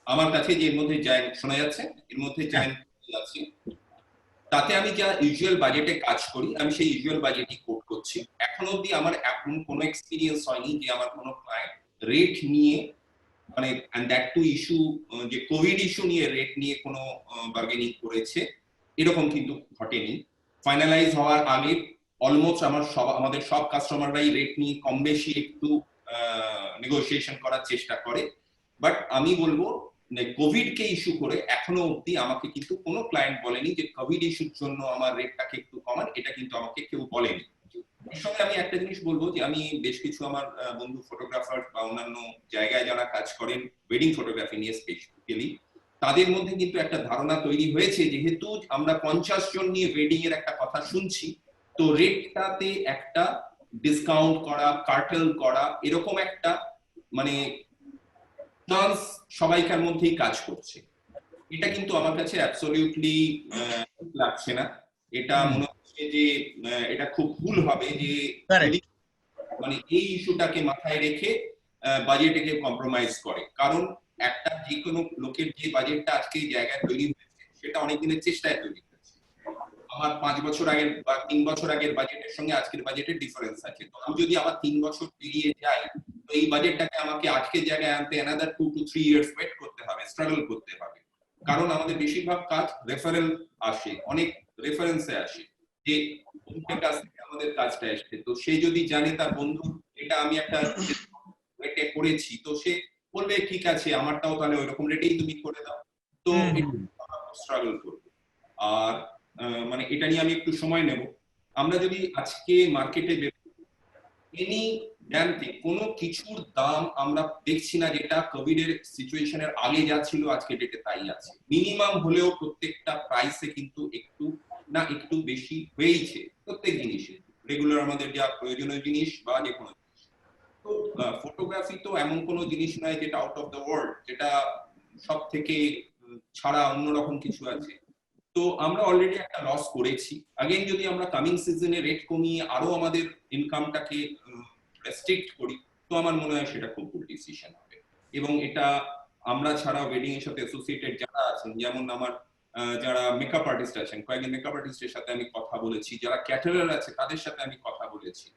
আমার কাছে যে এর মধ্যে যা শোনা যাচ্ছে, এর মধ্যে যা ইনকোয়ারি আছে, তাতে আমি যা ইউজুয়াল বাজেটে কাজ করি, আমি সেই ইউজুয়াল বাজেটই কোট করছি। এখন অবধি আমার এখন কোনো এক্সপিরিয়েন্স হয়নি যে আমার কোনো ক্লায়েন্ট রেট নিয়ে মানে এন্ড দ্যাট টু ইস্যু, যে কোভিড ইস্যু নিয়ে রেট নিয়ে কোনো বার্গেনিং করেছে, এরকম কিন্তু ঘটেনি। ফাইনালাইজ হওয়ার আগে অলমোস্ট আমাদের সব কাস্টমাররাই রেট নিয়ে কম বেশি একটু নেগোসিয়েশন করার চেষ্টা করে। বাট আমি বলবো কোভিড কে ইস্যু করে এখনো অবধি আমাকে কিন্তু কোনো ক্লায়েন্ট বলেনি যে কোভিড ইস্যুর জন্য আমার রেটটাকে একটু কমান, এটা কিন্তু আমাকে কেউ বলেনি। এর সঙ্গে আমি একটা জিনিস বলবো যে আমি বেশ কিছু আমার বন্ধু ফটোগ্রাফার বা অন্যান্য জায়গায় যারা কাজ করেন ওয়েডিং ফটোগ্রাফি নিয়ে স্পেশালি, তাদের মধ্যে কিন্তু একটা ধারণা তৈরি হয়েছে, যেহেতু আমরা 50 জন নিয়ে ওয়েডিং এর একটা কথা শুনছি, তো রেটটাতে একটা ডিসকাউন্ট করা, কার্টেল করা, এরকম একটা মানে চান্স সবাইকার মধ্যেই কাজ করছে। এটা কিন্তু আমার কাছে অ্যাবসলিউটলি লাগছে না। এটা মনে হচ্ছে যে এটা খুব ভুল হবে যে মানে এই ইস্যুটাকে মাথায় রেখে বাজেটে কেউ কম্প্রোমাইজ করে, কারণ একটা যে কোনো লোকের যে বাজেটটা আজকে এই জায়গায় তৈরি হয়েছে সেটা অনেক দিনের চেষ্টায় তৈরি হয়েছে। আমার 5 বছর আগের বা 3 বছর আগের বাজেটের সঙ্গে আজকের বাজেটের ডিফারেন্স আছে। তো আমি যদি আবার 3 বছর পেরিয়ে যাই, তো এই বাজেটটাকে আমাকে আজকের জায়গায় আনতে অ্যানাদার 2 to 3 ইয়ার্স ওয়েট করতে হবে, স্ট্রাগল করতে হবে। কারণ আমাদের বেশিরভাগ কাজ রেফারেল আসে, অনেক রেফারেন্সে আসে, যে বন্ধুদের কাছ থেকে আমাদের কাজটা এসছে। তো সে যদি জানে তার বন্ধু এটা আমি একটা রেটে করেছি, তো সে বলবে ঠিক আছে আমারটাও তাহলে ওইরকম রেটেই তুমি করে দাও। তো স্ট্রাগল করবো। আর মানে এটা নিয়ে আমি একটু সময় নেব। আমরা যদি আজকে মার্কেটে এনি জ্ঞানতে কোনো কিছুর দাম আমরা দেখছি না যেটা কোভিড এর সিচুয়েশনের আগে যা ছিল আজকে ডেটে তাই আছে। মিনিমাম হলেও প্রত্যেকটা প্রাইসে কিন্তু একটু না একটু বেশি হয়েছে প্রত্যেক জিনিসে, রেগুলার আমাদের যা প্রয়োজনীয় জিনিস বা যে কোনো জিনিস। তো ফটোগ্রাফি তো এমন কোনো জিনিস নয় যেটা আউট অফ দ্য ওয়ার্ল্ড, যেটা সব থেকে ছাড়া অন্যরকম কিছু আছে। তো আমরা অলরেডি একটা লস করেছি। আগেন যদি আমরা কামিং সিজনে রেট কমিয়ে আরো আমাদের ইনকামটাকে রেস্ট্রিক্ট করি, তো আমার মনে হয় সেটা খুব গুড ডিসিশন হবে। এবং এটা আমরা ছাড়া ওয়েডিং এর সাথে অ্যাসোসিয়েটেড যারা আছেন, যেমন আমার যারা মেকআপ আর্টিস্ট আছেন, কয়েকজন মেকআপ আর্টিস্টের সাথে আমি কথা বলেছি, যারা ক্যাটারার আছে তাদের সাথে আমি কথা বলেছি।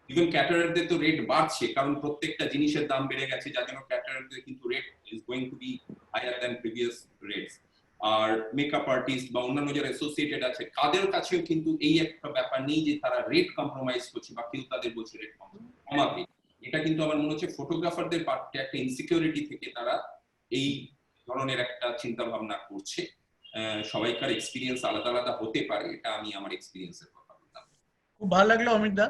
ইভেন ক্যাটারারদের তো রেট বাড়ছে, কারণ প্রত্যেকটা জিনিসের দাম বেড়ে গেছে, যার জন্য ক্যাটারারদের কিন্তু rate is going to be higher than previous rates. আর মেকআপ আর্টিস্ট বা অন্যান্য যারা অ্যাসোসিয়েটেড আছে তাদের কাছেও কিন্তু এই একটা ব্যাপার নেই যে তারা রেট কম্প্রোমাইজ করছে বা কেউ তাদের বলছে রেট কমাবে। এটা কিন্তু আমার মনে হচ্ছে ফটোগ্রাফারদের পার্টে একটা ইনসিকিউরিটি থেকে তারা এই ধরনের একটা চিন্তা ভাবনা করছে। সবাইকার এক্সপিরিয়েন্স আলাদা আলাদা হতে পারে, এটা আমি আমার এক্সপিরিয়েন্সের কথা বললাম। खूब भालो लागलो अमित दा।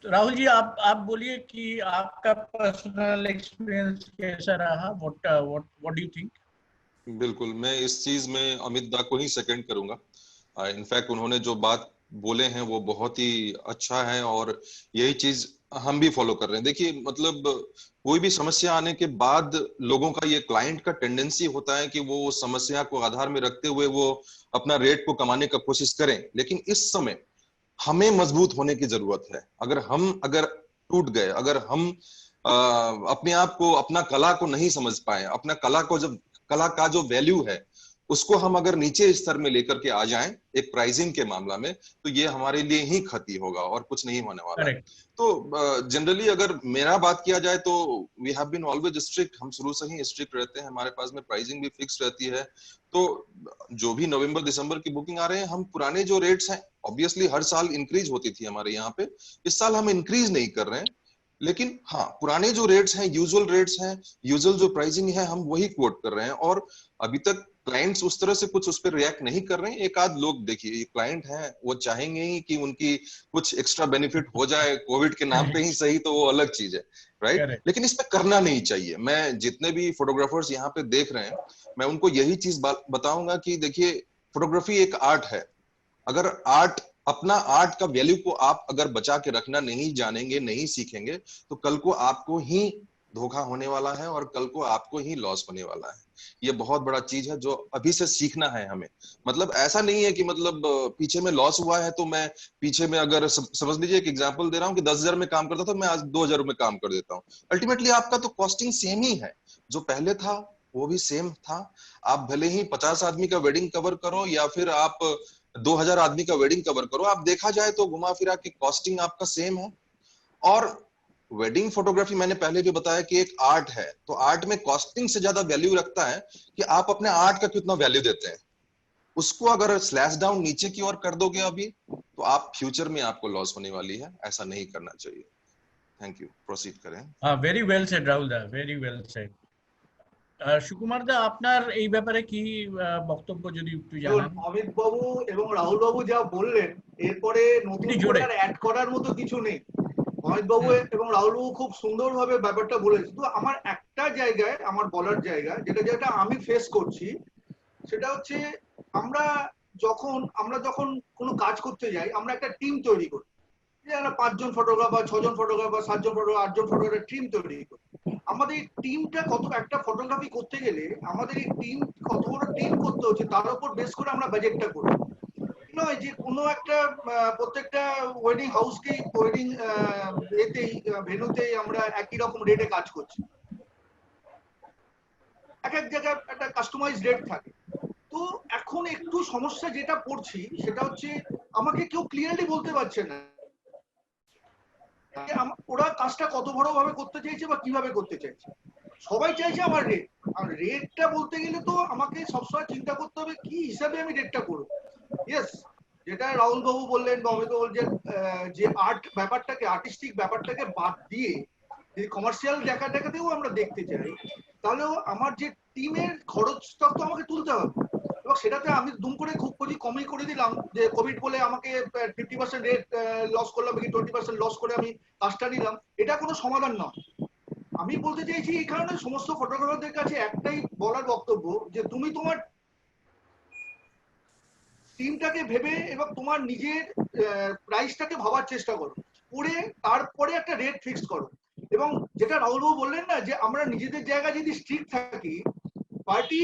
तो राहुल जी आप बोलिए कि आपका पर्सनल एक्सपीरियंस कैसा रहा, व्हाट डू यू थिंक? बिल्कुल, मैं इस चीज में अमित दा को ही सेकंड करूंगा। इनफैक्ट उन्होंने जो बात बोले हैं वो बहुत ही अच्छा है और यही चीज हम भी फॉलो कर रहे हैं। देखिए मतलब कोई भी समस्या आने के बाद लोगों का ये क्लाइंट का टेंडेंसी होता है कि वो उस समस्या को आधार में रखते हुए वो अपना रेट को कमाने का कोशिश करें, लेकिन इस समय हमें मजबूत होने की जरूरत है। अगर टूट गए, अगर हम अपने आप को, अपना कला को नहीं समझ पाए, अपना कला का जो वैल्यू है उसको हम अगर नीचे स्तर में लेकर के आ जाएं एक प्राइसिंग के मामला में, तो ये हमारे लिए ही क्षति होगा और कुछ नहीं होने वाला है। तो जनरली अगर मेरा बात किया जाए तो we have been always strict, हम शुरू से ही स्ट्रिक्ट रहते हैं, हमारे पास में प्राइसिंग भी फिक्स रहती है। तो जो भी नवंबर दिसंबर की बुकिंग आ रहे हैं, हम पुराने जो रेट्स हैं, ऑब्वियसली हर साल इंक्रीज होती थी हमारे यहाँ पे, इस साल हम इंक्रीज नहीं कर रहे हैं, लेकिन हाँ पुराने जो रेट्स हैं, यूजुअल रेट्स हैं, यूजुअल जो प्राइसिंग है, हम वही कोट कर रहे हैं। और अभी तक क्लाइंट्स उस तरह से कुछ उस पर रिएक्ट नहीं कर रहे हैं। एक आध लोग देखिए क्लाइंट हैं, वो चाहेंगे ही कि उनकी कुछ एक्स्ट्रा बेनिफिट हो जाए कोविड के नाम पे ही सही, तो वो अलग चीज है, राइट? लेकिन इसमें करना नहीं चाहिए। मैं जितने भी फोटोग्राफर्स यहाँ पे देख रहे हैं, मैं उनको यही चीज बताऊंगा कि देखिए फोटोग्राफी एक आर्ट है। अगर अपना आर्ट का वैल्यू को आप अगर बचा के रखना नहीं जानेंगे, नहीं सीखेंगे, तो कल को आपको ही धोखा होने वाला है और कल को आपको ही लॉस होने वाला है। ये बहुत बड़ा चीज है जो अभी से सीखना है हमें। मतलब ऐसा नहीं है कि मतलब पीछे में लॉस हुआ है तो मैं पीछे में, अगर समझ लीजिए एक एग्जांपल दे रहा हूँ कि 10,000 में काम करता था, मैं आज 2,000 में काम कर देता हूँ। अल्टीमेटली आपका तो कॉस्टिंग सेम ही है, जो पहले था वो भी सेम था। आप भले ही 50 आदमी का वेडिंग कवर करो या फिर आप 2,000 आदमी का वेडिंग कवर करो, आप देखा जाए तो घुमा फिरा के कॉस्टिंग आपका सेम है। और वेडिंग फोटोग्राफी मैंने पहले भी बताया कि एक आर्ट है, तो आर्ट में कॉस्टिंग से ज्यादा वैल्यू रखता है कि आप अपने आर्ट का कितना वैल्यू देते हैं। उसको अगर स्लैश डाउन नीचे की ओर कर दोगे अभी, तो आप फ्यूचर में आपको लॉस होने वाली है। ऐसा नहीं करना चाहिए। थैंक यू, प्रोसीड करें। वेरी वेल सेड राहुल दा, very well said. Sukumar da আপনার এই ব্যাপারে কি বক্তব্য যদি একটু জানান? অমিত বাবু এবং রাহুল বাবু যা বললেন, এরপরে নতুন করে অ্যাড করার মতো কিছু নেই। অমিত বাবু এবং রাহুল বাবু খুব সুন্দরভাবে ব্যাপারটা বলেছে। তো আমার একটা জায়গায়, আমার বলার জায়গা যেটা আমি ফেস করছি, সেটা হচ্ছে আমরা যখন কোনো কাজ করতে যাই, আমরা একটা টিম তৈরি করি। 5 জন ফটোগ্রাফার, 6 জন ফটোগ্রাফার, 7 জন ফটোগ্রাফার, 8 জন ফটোগ্রাফার টিম তৈরি করি। আমাদের টিমটা একটা ফটোগ্রাফি করতে গেলে আমাদের এই টিম কত বড় টিম করতে হচ্ছে তার উপর বেস করে আমরা বাজেটটা করি। নয় যে কোনো একটা প্রত্যেকটা ওয়েডিং হাউসকেই ওয়েডিং এতেই ভেন্যুতেই আমরা একই রকম রেটে কাজ করছি। এক এক জায়গায় একটা কাস্টমাইজ রেট থাকে। তো এখন একটু সমস্যা যেটা পড়ছি সেটা হচ্ছে আমাকে কেউ ক্লিয়ারলি বলতে পারছে না ওরা কাজটা কত বড় ভাবে করতে চাইছে বা কিভাবে করতে চাইছে। সবাই চাইছে আমার রেট, আর রেটটা বলতে গেলে তো আমাকে সবসময় চিন্তা করতে হবে কি হিসাবে আমি রেটটা করবো। ইয়েস, যেটা রাহুল বাবু বললেন বা অমিত বলছেন যে আর্ট ব্যাপারটাকে, আর্টিস্টিক ব্যাপারটাকে বাদ দিয়ে যদি কমার্শিয়াল জায়গাটাকেও আমরা দেখতে চাই, তাহলেও আমার যে টিমের খরচটা তো আমাকে তুলতে হবে। এবং সেটাতে আমি দুম করে খুব কমই করে দিলাম যে কোভিড বলে আমাকে 50% রেট লস করলাম কি 20% লস করে আমি কাজটা নিলাম, এটা কোনো সমাধান নয়। আমি বলতে চাইছি এই কারণে সমস্ত ফটোগ্রাফারদের কাছে একটাই বলার বক্তব্য যে তুমি তোমার টিমটাকে ভেবে এবং তোমার নিজের প্রাইসটাকে ভাবার চেষ্টা করো, করে তারপরে একটা রেট ফিক্স করো। এবং যেটা রাহুলবাবু বললেন না যে আমরা নিজেদের জায়গায় যদি স্ট্রিক্ট থাকি, পার্টি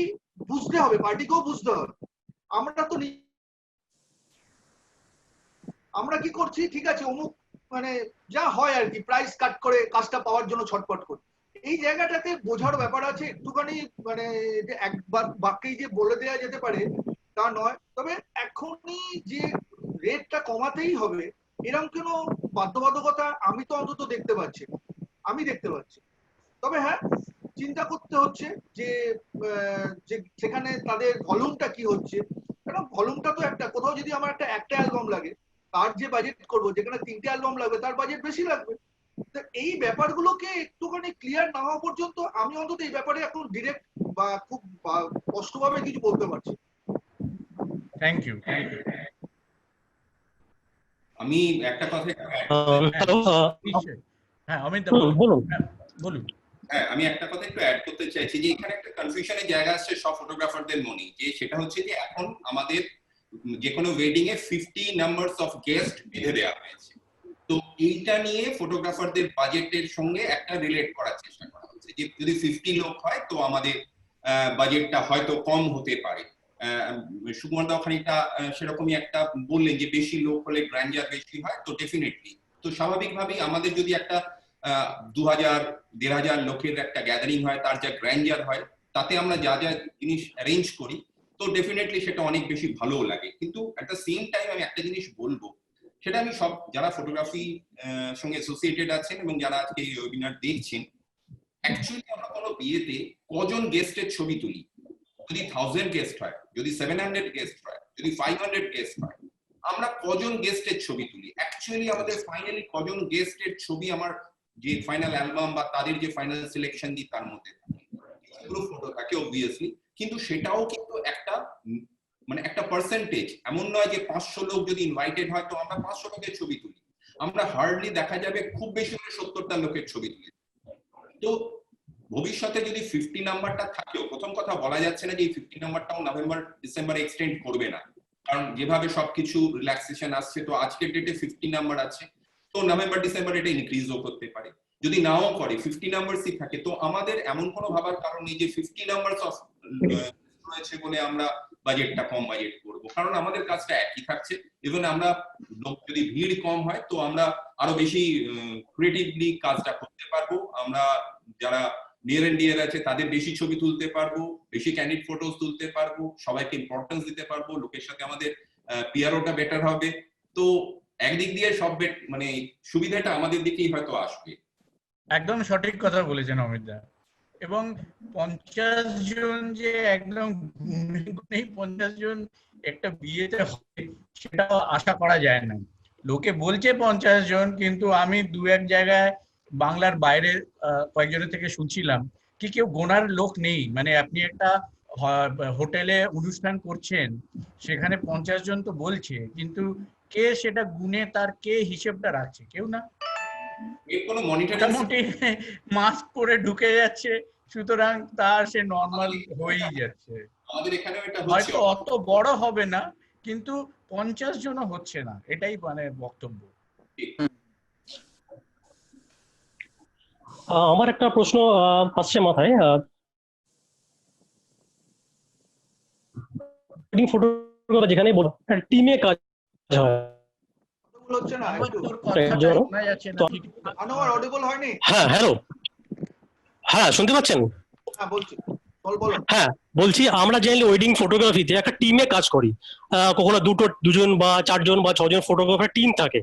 বুঝতে হবে, পার্টিকেও বুঝতে হবে আমরা তো আমরা কি করছি, ঠিক আছে অমুক মানে যা হয় আর কি প্রাইস কাট করে কাজটা পাওয়ার জন্য ছটপট করি। এই জায়গাটাতে বোঝার ব্যাপার আছে একটুখানি, মানে একবার বাক্যেই যে বলে দেওয়া যেতে পারে তা নয়। তবে এখনই যে রেটটা কমাতেই হবে এরকম কোনো বাধ্যবাধকতা আমি তো অন্তত দেখতে পাচ্ছি, আমি দেখতে পাচ্ছি। তবে হ্যাঁ, চিন্তা করতে হচ্ছে যে সেখানে তাদের ভলিউমটা কি হচ্ছে। কারণ ভলিউমটা তো একটা, কোথাও যদি আমার একটা অ্যালবাম লাগে তার যে বাজেট করবো, যেখানে 3টে অ্যালবাম লাগবে তার বাজেট বেশি লাগবে। তো এই ব্যাপারগুলোকে একটুখানি ক্লিয়ার না হওয়া পর্যন্ত আমি অন্তত এই ব্যাপারে এখন ডিরেক্ট বা খুব স্পষ্টভাবে কিছু বলতে পারছি। Thank you. আমি একটা কথা হ্যালো হ্যাঁ অমিত বলুন। বলুন। হ্যাঁ, আমি একটা কথা একটু অ্যাড করতে চাইছি যে এখানে একটা কনফিউশনের জায়গা আসছে সব ফটোগ্রাফারদের মনে, যে সেটা হচ্ছে যে এখন আমাদের যে কোনো wedding A 50 numbers of guest বেঁধে দেওয়া হয়েছে। তো এইটা নিয়ে ফটোগ্রাফারদের বাজেটের সঙ্গে একটা রিলেট করার চেষ্টা করা হচ্ছে যে যদি 50 লোক হয় তো আমাদের বাজেটটা হয়তো কম হতে পারে। সুকুমার দা খানিকটা সেরকমই একটা বললেন যে বেশি লোক হলে গ্র্যান্ডার বেশি হয়, তো ডেফিনেটলি তো স্বাভাবিকভাবেই আমাদের যদি একটা 2000-1500 লোকের একটা গ্যাদারিং হয়, তার যা গ্র্যান্ডার হয় তাতে আমরা যা যা জিনিস অ্যারেঞ্জ করি তো ডেফিনেটলি সেটা অনেক বেশি ভালোও লাগে। কিন্তু এট দ্য সেম টাইম আমি একটা জিনিস বলবো, সেটা আমি সব যারা ফটোগ্রাফি সঙ্গে অ্যাসোসিয়েটেড আছেন এবং যারা আজকে এই ওয়েবিনার দেখছেন, অ্যাকচুয়ালি আমরা কোনো বিয়েতে কজন গেস্টের ছবি তুলি, যদি 1000 গেস্ট হয়, যদি 700 গেস্ট হয়, যদি 500 গেস্ট হয়, আমরা কজন গেস্টের ছবি তুলি, অ্যাকচুয়ালি আমাদের ফাইনালি কজন গেস্টের ছবি আমার যে ফাইনাল অ্যালবাম বা তাদের যে ফাইনাল সিলেকশন দিই তার মধ্যে গ্রুপ ফটো থাকে অবভিয়াসলি, কিন্তু সেটাও কিন্তু একটা মানে একটা পার্সেন্টেজ। এমন নয় যে 500 লোক যদি ইনভাইটেড হয় তো আমরা 500 লোকের ছবি তুলি, আমরা হার্ডলি দেখা যাবে খুব বেশি হলে 70টা লোকের ছবি তুলি। তো ভবিষ্যতে যদি 50 নাম্বারটা থাকেও, প্রথম কথা বলা যাচ্ছে না যে এই 50 নাম্বারটাও নভেম্বর ডিসেম্বরে এক্সটেন্ড করবে না, কারণ যেভাবে সবকিছু রিল্যাক্সেশন আসছে তো আজকের ডেটে 50 নাম্বার আছে, তো নভেম্বর ডিসেম্বর এটা ইনক্রিজও করতে পারে। যদি নাও করে 50 নাম্বারসই থাকে, তো আমাদের এমন কোনো ভাবার কারণ নেই যে 50 নাম্বারস অফ রয়েছে বলে আমরা বাজেটটা কম বাজেট করব, কারণ আমাদের কাজটা একই থাকছে। ইভেন আমরা লোক যদি ভিড় কম হয় তো আমরা আরো বেশি ক্রিয়েটিভলি কাজটা করতে পারবো, আমরা যারা নিয়ার এন্ড ডিয়ার আছে তাদের বেশি ছবি তুলতে পারবো, বেশি ক্যান্ডিড ফটোস তুলতে পারবো, সবাইকে ইম্পর্টেন্স দিতে পারবো, লোকের সাথে আমাদের পিআরওটা বেটার হবে। তো একদিক দিয়ে সব মানে সুবিধাটা আমাদের দিকেই হয়তো আসবে। একদম সঠিক কথা বলেছেন অমিত দা। এবং 50 জন যে একদম 50 জন একটা বিয়েতে হবে সেটাও আশা করা যায় না। লোকে বলছে 50 জন, কিন্তু আমি দু এক জায়গায় বাংলার বাইরে কয়েকজনের থেকে শুনছিলাম কি কেউ গোনার লোক নেই। মানে আপনি একটা হোটেলে অনুষ্ঠান করছেন, সেখানে 50 জন তো বলছে, কিন্তু কে সেটা গুনে তার কে হিসেবটা রাখছে? কেউ না। মোটামুটি মাস্ক পরে ঢুকে যাচ্ছে, সুতরাং তার সে নর্মাল হয়েই যাচ্ছে। আমাদের এখানে এটা হয়তো অত বড় হবে না, কিন্তু 50 জনও হচ্ছে না, এটাই মানে বক্তব্য। আমার একটা প্রশ্ন আসছে মাথায়। ফটোগ্রাফার যেখানে টিমে কাজ হয়। Audible হচ্ছে না আনোয়ার, একটু। তোর কথাটা জন্য শোনা যাচ্ছে না তো- ঠিক। আনোয়ার অডিবল হয়নি? হ্যাঁ হ্যালো, হ্যাঁ শুনতে পাচ্ছেন? হ্যাঁ বলছি, বলো। হ্যাঁ বলছি, আমরা জেনারেলি ওয়েডিং ফটোগ্রাফিতে একটা টিমে কাজ করি। কখনো দুজন বা চারজন বা ছজন ফটোগ্রাফার টিম থাকে।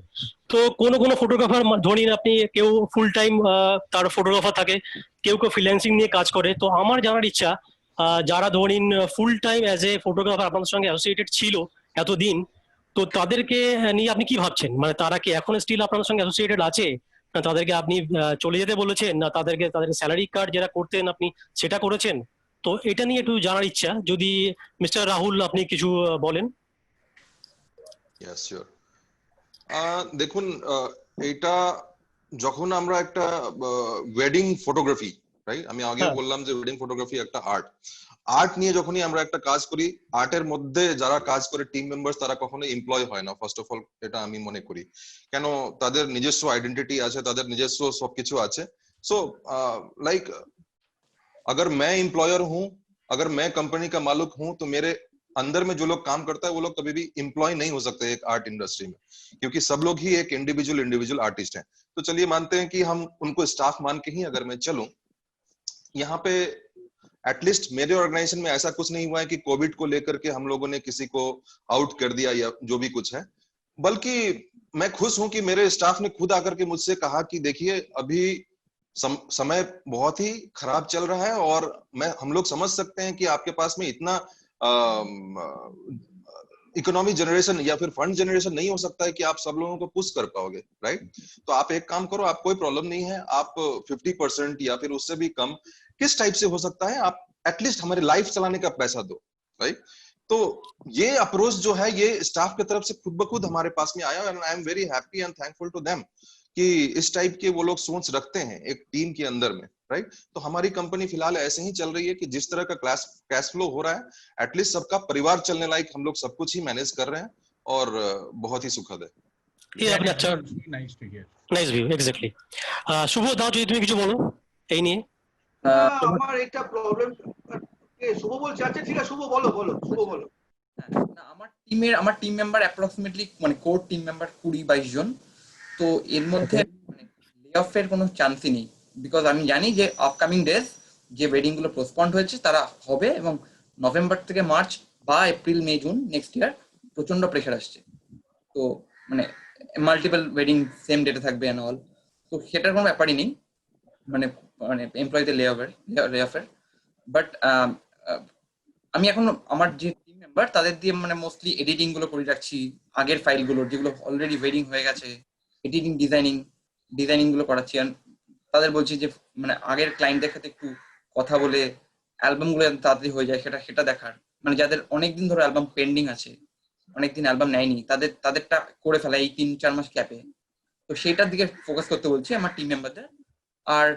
তো কোনো কোনো ফটোগ্রাফার ধরে নিন আপনি, কেউ ফুল টাইম তার ফটোগ্রাফার থাকে, কেউ কেউ ফ্রিল্যান্সিং নিয়ে কাজ করে। তো আমার জানার ইচ্ছা, যারা ধরিন full time as a photographer আপনাদের সঙ্গে অ্যাসোসিয়েটেড ছিল এতদিন, তো তাদেরকে নিয়ে আপনি কি ভাবছেন? মানে তারা কি এখন স্টিল আপনাদের সঙ্গে অ্যাসোসিয়েটেড আছে, না তাদেরকে আপনি চলে যেতে বলেছেন, না তাদের স্যালারি কার্ড যেটা করতেন আপনি সেটা করেছেন? তো এটা নিয়ে একটু জানার ইচ্ছা, যদি মিস্টার রাহুল আপনি কিছু বলেন। Yes sure. দেখুন, এটা যখন আমরা একটা ওয়েডিং ফটোগ্রাফি, রাইট, আমি আগেও হ্যাঁ। বললাম যে ওয়েডিং ফটোগ্রাফি একটা আর্ট নিয়ে যখনই আমরা একটা কাজ করি, আর্টের মধ্যে যারা কাজ করে টিম মেম্বার্স তারা কখনো এমপ্লয় হয় না ফার্স্ট অফ অল, এটা আমি মনে করি। কেন, তাদের নিজস্ব আইডেন্টিটি আছে, তাদের নিজস্ব সবকিছু আছে। সো লাইক अगर मैं एम्प्लॉयर हूं, अगर मैं कंपनी का मालिक हूं, तो मेरे अंदर में जो लोग काम करता है वो लोग कभी भी एम्प्लॉय नहीं हो सकते एक आर्ट इंडस्ट्री में, क्योंकि सब लोग ही एक इंडिविजुअल आर्टिस्ट हैं। तो चलिए मानते हैं कि हम उनको स्टाफ मान के ही अगर मैं चलूं, यहाँ पे एटलीस्ट मेरे ऑर्गेनाइजेशन में ऐसा कुछ नहीं हुआ है कि कोविड को लेकर के हम लोगों ने किसी को आउट कर दिया या जो भी कुछ है, बल्कि मैं खुश हूं कि मेरे स्टाफ ने खुद आकर के मुझसे कहा कि देखिए अभी समय बहुत ही खराब चल रहा है, और हम लोग समझ सकते हैं कि आपके पास में इतना इकोनॉमी जनरेशन या फिर फंड जनरेशन नहीं हो सकता है कि आप सब लोगों को पुश कर पाओगे, राइट। तो आप एक काम करो, आप कोई प्रॉब्लम नहीं है, आप 50% या फिर उससे भी कम किस टाइप से हो सकता है, आप एटलीस्ट हमारे लाइफ चलाने का पैसा दो, राइट। तो ये अप्रोच जो है ये स्टाफ की तरफ से खुद ब खुद हमारे पास में आया, and I am very happy and thankful to them कि इस टाइप के वो लोग सोच रखते हैं एक टीम के अंदर में, राइट। तो हमारी कंपनी फिलहाल ऐसे ही चल रही है कि जिस तरह का कैश फ्लो हो रहा है, एटलीस्ट सबका परिवार चलने लायक हम लोग सब कुछ ही मैनेज कर रहे हैं, और बहुत ही सुखद है। এই আপনি আচ্ছা, nice to hear. Nice view, exactly. Shubho, দাও যদি তুমি কিছু বলো এই নিয়ে। আমার একটা প্রবলেম, শুভ বলছে, আচ্ছা ঠিক আছে শুভ বলো, শুভ বলো। না, আমার টিম মেম্বার অ্যাপ্রক্সিমেটলি মানে কোর টিম মেম্বার 20-22 জন। তো এর মধ্যে লে অফের কোনো চান্সই নেই, বিকজ আমি জানি যে আপকামিং ডেজ যে ওয়েডিং গুলো পোস্টপন্ড হয়েছে তারা হবে, এবং নভেম্বর থেকে মার্চ বা April May June next year প্রচন্ড প্রেশার আসছে। তো মানে মাল্টিপল ওয়েডিং সেম ডেটে থাকবে এন্ড অল। তো সেটার কোনো ব্যাপারই নেই, মানে মানে এমপ্লয়ীদের লে অফের। বাট আমি এখন আমার যে টিম মেম্বার তাদের দিয়ে মানে মোস্টলি এডিটিং গুলো করে রাখছি, আগের ফাইলগুলো যেগুলো অলরেডি ওয়েডিং হয়ে গেছে, এডিটিং ডিজাইনিং গুলো করাচ্ছি। আর তাদের বলছি যে মানে আগের ক্লায়েন্টদের সাথে একটু কথা বলে অ্যালবাম গুলো তাড়াতাড়ি হয়ে যায় সেটা দেখার, মানে যাদের অনেকদিন ধরে অ্যালবাম পেন্ডিং আছে, অনেকদিন অ্যালবাম নেয়নি, তাদেরটা করে ফেলা এই 3-4 মাস ক্যাপে। তো সেইটার দিকে ফোকাস করতে বলছি আমার টিম মেম্বারদের। আর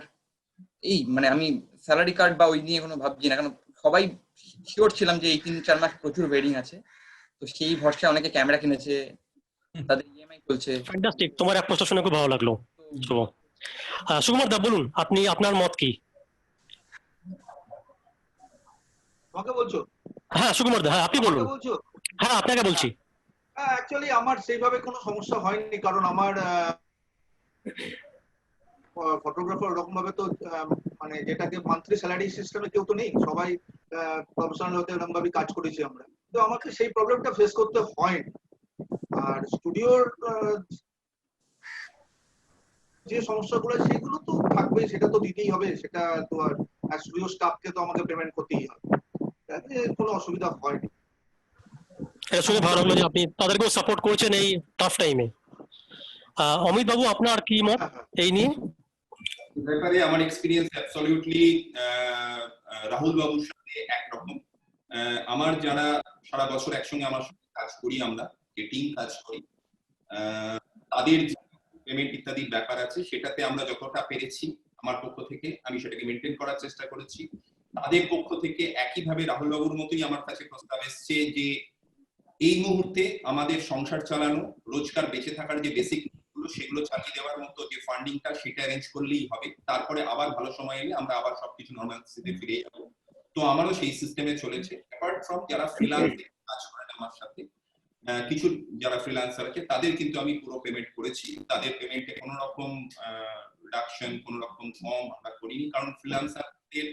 এই মানে আমি স্যালারি কার্ড বা ওই নিয়ে কোনো ভাবছি না, কারণ সবাই শিওর ছিলাম যে এই 3-4 মাস প্রচুর ওয়েডিং আছে। তো সেই ভরসায় অনেকে ক্যামেরা কিনেছে, তাদের ইএমআই চলছে। ফ্যান্টাস্টিক, তোমার এক প্রশ্ন শুনে খুব ভালো লাগলো শুভ। সুকুমার দা বলুন, আপনি আপনার মত কি? আমাকে বলছো? হ্যাঁ সুকুমার দা, হ্যাঁ আপনি বলুন। বলছো? হ্যাঁ আপনাকে বলছি। অ্যাকচুয়ালি আমার সেইভাবে কোনো সমস্যা হয়নি, কারণ আমার ফটোগ্রাফার ওরকম ভাবে তো মানে যেটাকে মান্থলি স্যালারি সিস্টেমে কেউ তো নেই, সবাই প্রফেশনাল হতে এরকম ভাবে কাজ করেছি আমরা। তো আমাকে সেই প্রবলেমটা ফেস করতে হয়নি। আর স্টুডিওর যে সমস্যাগুলো সেগুলো তো থাকবেই, সেটা তো দিতেই হবে, সেটা তো আর স্টুডিও স্টাফকে তো আমাকে পেমেন্ট করতেই হবে, তাতে কোনো অসুবিধা হয়নি। এটা শুনে ভালো লাগলো যে আপনি তাদেরকেও সাপোর্ট করেছেন এই টাফ টাইমে। অমিত বাবু, আপনার কি মত এই নিয়ে? ব্যাপারে আমার এক্সপিরিয়েন্স অ্যাবসলিউটলি রাহুল বাবুর সাথে একরকম। আমার যারা সারা বছর একসঙ্গে আমার সাথে কাজ করি, আমরা যে টিম কাজ করি, তাদের যে পেমেন্ট ইত্যাদির ব্যাপার আছে সেটাতে আমরা যতটা পেরেছি আমার পক্ষ থেকে আমি সেটাকে মেনটেন করার চেষ্টা করেছি। তাদের পক্ষ থেকে একইভাবে রাহুল বাবুর মতোই আমার কাছে প্রস্তাব এসছে যে এই মুহূর্তে আমাদের সংসার চালানো, রোজগার বেঁচে থাকার যে বেসিক সেগুলো চালিয়ে দেওয়ার মতো যে ফান্ডিংটা সেটা অ্যারেঞ্জ করলেই হবে, তারপরে আবার ভালো সময় এলে আমরা আবার সবকিছু নর্মালসিতে ফিরে যাব। তো আমারও সেই সিস্টেমে চলেছে। অ্যাপার্ট ফ্রম যারা ফ্রিল্যান্সিং কাজ করেন আমার সাথে, কিছু যারা ফ্রিল্যান্সার আছে তাদের কিন্তু আমি পুরো পেমেন্ট করেছি, তাদের পেমেন্টে কোনো রকম রিডাকশন, কোনো রকম কম আমরা করিনি, কারণ ফ্রিল্যান্সারদের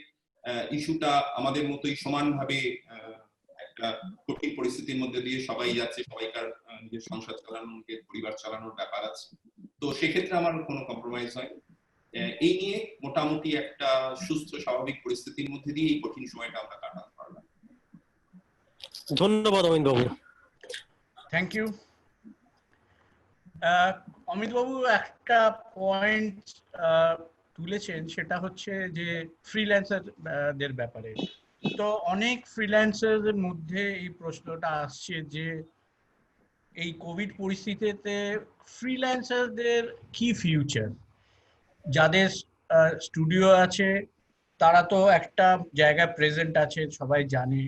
ইস্যুটা আমাদের মতোই সমানভাবে একটা কঠিন পরিস্থিতির মধ্যে দিয়ে সবাই যাচ্ছে, সবাইকার নিজের সংসার চালানো, নিজের পরিবার চালানোর ব্যাপার আছে, তো সেক্ষেত্রে আমার কোনো কম্প্রোমাইজ হয়। এই নিয়ে মোটামুটি একটা সুস্থ স্বাভাবিক পরিস্থিতির মধ্যে দিয়ে এই কঠিন সময়টা আমরা কাটাতে পারলাম। ধন্যবাদ অমিত বাবু। Thank you. অমিত বাবু একটা পয়েন্ট তুলেছেন, সেটা হচ্ছে যে ফ্রিল্যান্সারদের ব্যাপারে। তো অনেক ফ্রিল্যান্সারদের মধ্যে এই প্রশ্নটা আসছে যে এই কোভিড পরিস্থিতিতে ফ্রিল্যান্সারদের কি ফিউচার? যাদের স্টুডিও আছে তারা তো একটা জায়গায় প্রেজেন্ট আছে, সবাই জানে,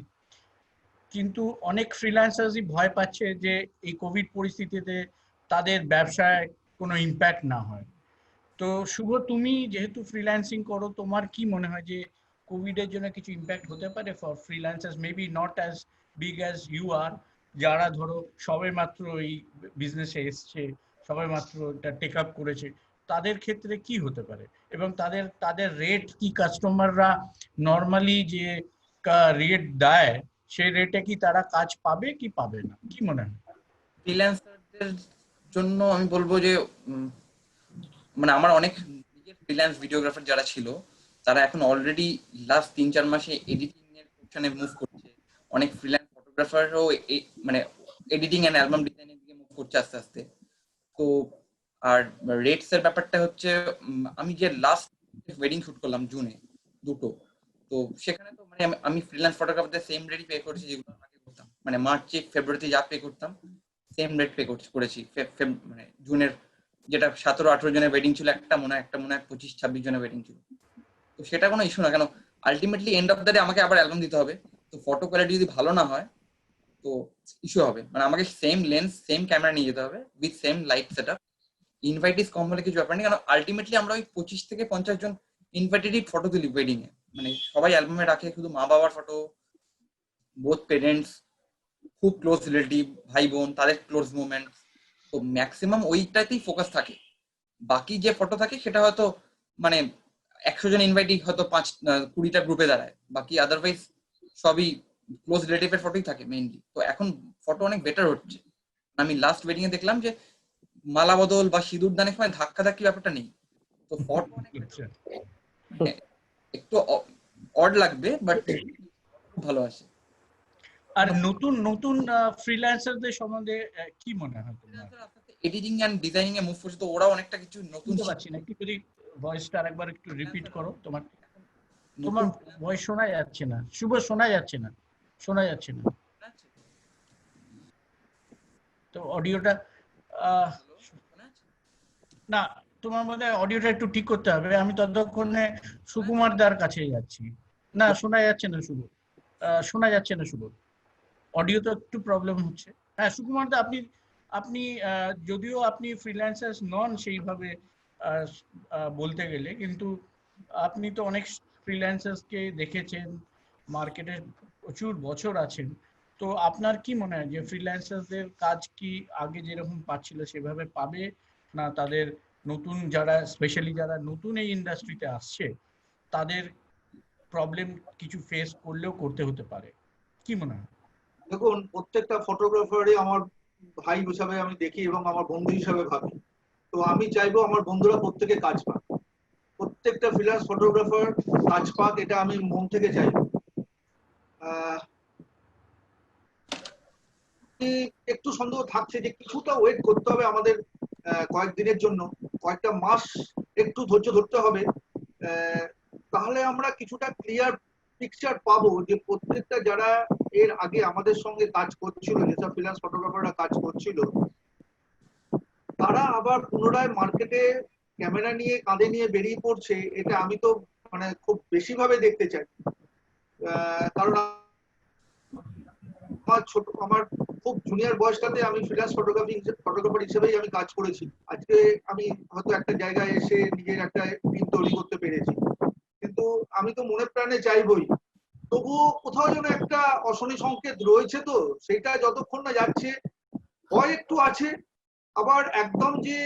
কিন্তু অনেক ফ্রিল্যান্সারই ভয় পাচ্ছে যে এই কোভিড পরিস্থিতিতে তাদের ব্যবসায় কোনো ইম্প্যাক্ট না হয়। তো শুভ, তুমি যেহেতু ফ্রিল্যান্সিং করো, তোমার কি মনে হয় যে কোভিডের জন্য কিছু ইম্প্যাক্ট হতে পারে for freelancers, maybe not as big as you are, যারা ধরো সবে মাত্র এই বিজনেসে এসছে, সবে মাত্র এটা টেক আপ করেছে, তাদের ক্ষেত্রে কি হতে পারে? এবং তাদের রেট কি, কাস্টমাররা নর্মালি যে রেট দেয় সেই রেটে কি তারা কাজ পাবে কি পাবে না, কি মনে হয়? ফ্রিল্যান্সারদের জন্য আমি বলবো যে মানে আমার অনেক নিজের ফ্রিল্যান্স ভিডিওগ্রাফার যারা ছিল তারা এখন অলরেডি লাস্ট 3-4 মাসে এডিটিং এর পোর্শনে মুভ করছে। অনেক ফ্রিল্যান্স ফটোগ্রাফারও মানে এডিটিং এন্ড অ্যালবাম ডিজাইনের দিকে মুভ করছে আস্তে আস্তে। তো আর রেটস এর ব্যাপারটা হচ্ছে আমি যে লাস্ট ওয়েডিং শুট করলাম জুনে দুটো, তো সেখানে তো মানে আমি ফ্রিল্যান্স ফটোগ্রাফারদের সেম রেটই পে করেছি যেগুলো আগে করতাম, মানে মার্চে ফেব্রুয়ারিতে যা পে করতাম সেম রেট পে করেছি। মানে জুনের যেটা 17-18 জনের ওয়েডিং ছিল, একটা মনে হয় 25-26 জনের ওয়েডিং ছিল, তো সেটা কোনো ইস্যু না। কেন ultimately end of the day আমাকে আবার অ্যালবাম দিতে হবে, তো ফটো কোয়ালিটি যদি ভালো না হয় তো ইস্যু হবে। মানে আমাকে সেম লেন্স সেম ক্যামেরা নিয়ে যেতে হবে with same light set up. Invitees কম হলে কিছু ব্যাপার নেই, কারণ আলটিমেটলি আমরা ওই 25 থেকে 50 জন ইনভাইটেডই ফটো তুলি ওয়েডিং এ, মানে সবাই অ্যালবামে রাখে শুধু মা বাবার ফটো, বোথ পেরেন্টস, খুব ক্লোজ রিলেটিভ, ভাই বোন, তাদের ক্লোজ মোমেন্ট, তো ম্যাক্সিমাম ওইটাতেই ফোকাস থাকে। বাকি যে ফটো থাকে সেটা হয়তো মানে 100 জন ইনভাইটি হয়তো 5-20টা গ্রুপে দাঁড়ায়, বাকি আদারওয়াইজ সবই ক্লোজ রিলেটিভের ফটোই থাকে মেইনলি। তো এখন ফটো অনেক বেটার হচ্ছে। আমি লাস্ট ওয়েডিং এ দেখলাম যে মালা বদল বা সিঁদুর দানের সময় ধাক্কা ধাক্কি ব্যাপারটা নেই, তো ফটো অনেক একটু অড লাগবে বাট ভালো আসে। আর নতুন নতুন ফ্রিল্যান্সারদের সম্বন্ধে কি মনে হয় তোমার? এডিটিং এন্ড ডিজাইনিং এ মুভ করছে, তো ওরাও অনেকটা কিছু নতুন পাচ্ছি না, একটু যদি ভয়েসটা আরেকবার একটু রিপিট করো। তোমার ভয়েস শোনা যাচ্ছে না শুভ, শোনা যাচ্ছে না। তো অডিওটা না, তোমার মধ্যে অডিওটা একটু ঠিক করতে হবে। আমি ততক্ষণে সুকুমার দার কাছে যাচ্ছি। না, শোনা যাচ্ছে না শুভ, অডিও তো একটু প্রবলেম হচ্ছে। হ্যাঁ সুকুমার দা, আপনি যদিও আপনি ফ্রিল্যান্সার নন সেইভাবে বলতে গেলে, কিন্তু আপনি তো অনেক ফ্রিল্যান্সার্সকে দেখেছেন, মার্কেটে প্রচুর বছর আছেন, তো আপনার কি মনে হয় যে ফ্রিল্যান্সারদের কাজ কি আগে যেরকম পাচ্ছিল সেভাবে পাবে, না তাদের নতুন যারা স্পেশালি যারা নতুন এই ইন্ডাস্ট্রিতে আসছে তাদের প্রবলেম কিছু ফেস করলেও করতে হতে পারে, কি মনে হয়? দেখুন, প্রত্যেকটা ফটোগ্রাফারই আমার ভাই হিসাবে আমি দেখি এবং আমার বন্ধু হিসাবে ভাবি। তো আমি চাইবো আমার বন্ধুরা প্রত্যেকে কাজ পাক, প্রত্যেকটা ফ্রিল্যান্স ফটোগ্রাফার কাজ পাক, এটা আমি মন থেকে চাইবো। একটু সন্দেহ থাকছে যে কিছুটা ওয়েট করতে হবে আমাদের, কয়েকদিনের জন্য, কয়েকটা মাস একটু ধৈর্য ধরতে হবে, তাহলে আমরা কিছুটা ক্লিয়ার পিকচার পাবো যে প্রত্যেকটা যারা এর আগে আমাদের সঙ্গে কাজ করছিল, যেসব ফ্রিল্যান্স ফটোগ্রাফাররা কাজ করছিল, তারা আবার পুনরায় মার্কেটে ক্যামেরা নিয়ে কাঁধে নিয়ে বেরিয়ে পড়ছে। এটা আমি তো মানে খুব বেশি ভাবে দেখতে চাই, কারণ আমার খুব জুনিয়র বয়সটাতে আমি ফ্রিল্যান্স ফটোগ্রাফার হিসেবেই আমি কাজ করেছি। আজকে আমি হয়তো একটা জায়গায় এসে নিজের একটা টিম তৈরি করতে পেরেছি, কিন্তু আমি তো মনে প্রাণে চাইবই, তবুও কোথাও যেন একটা অশনি সংকেত রয়েছে। তো সেটা যতক্ষণ না যাচ্ছে ভয় একটু আছে, আবার একদম যে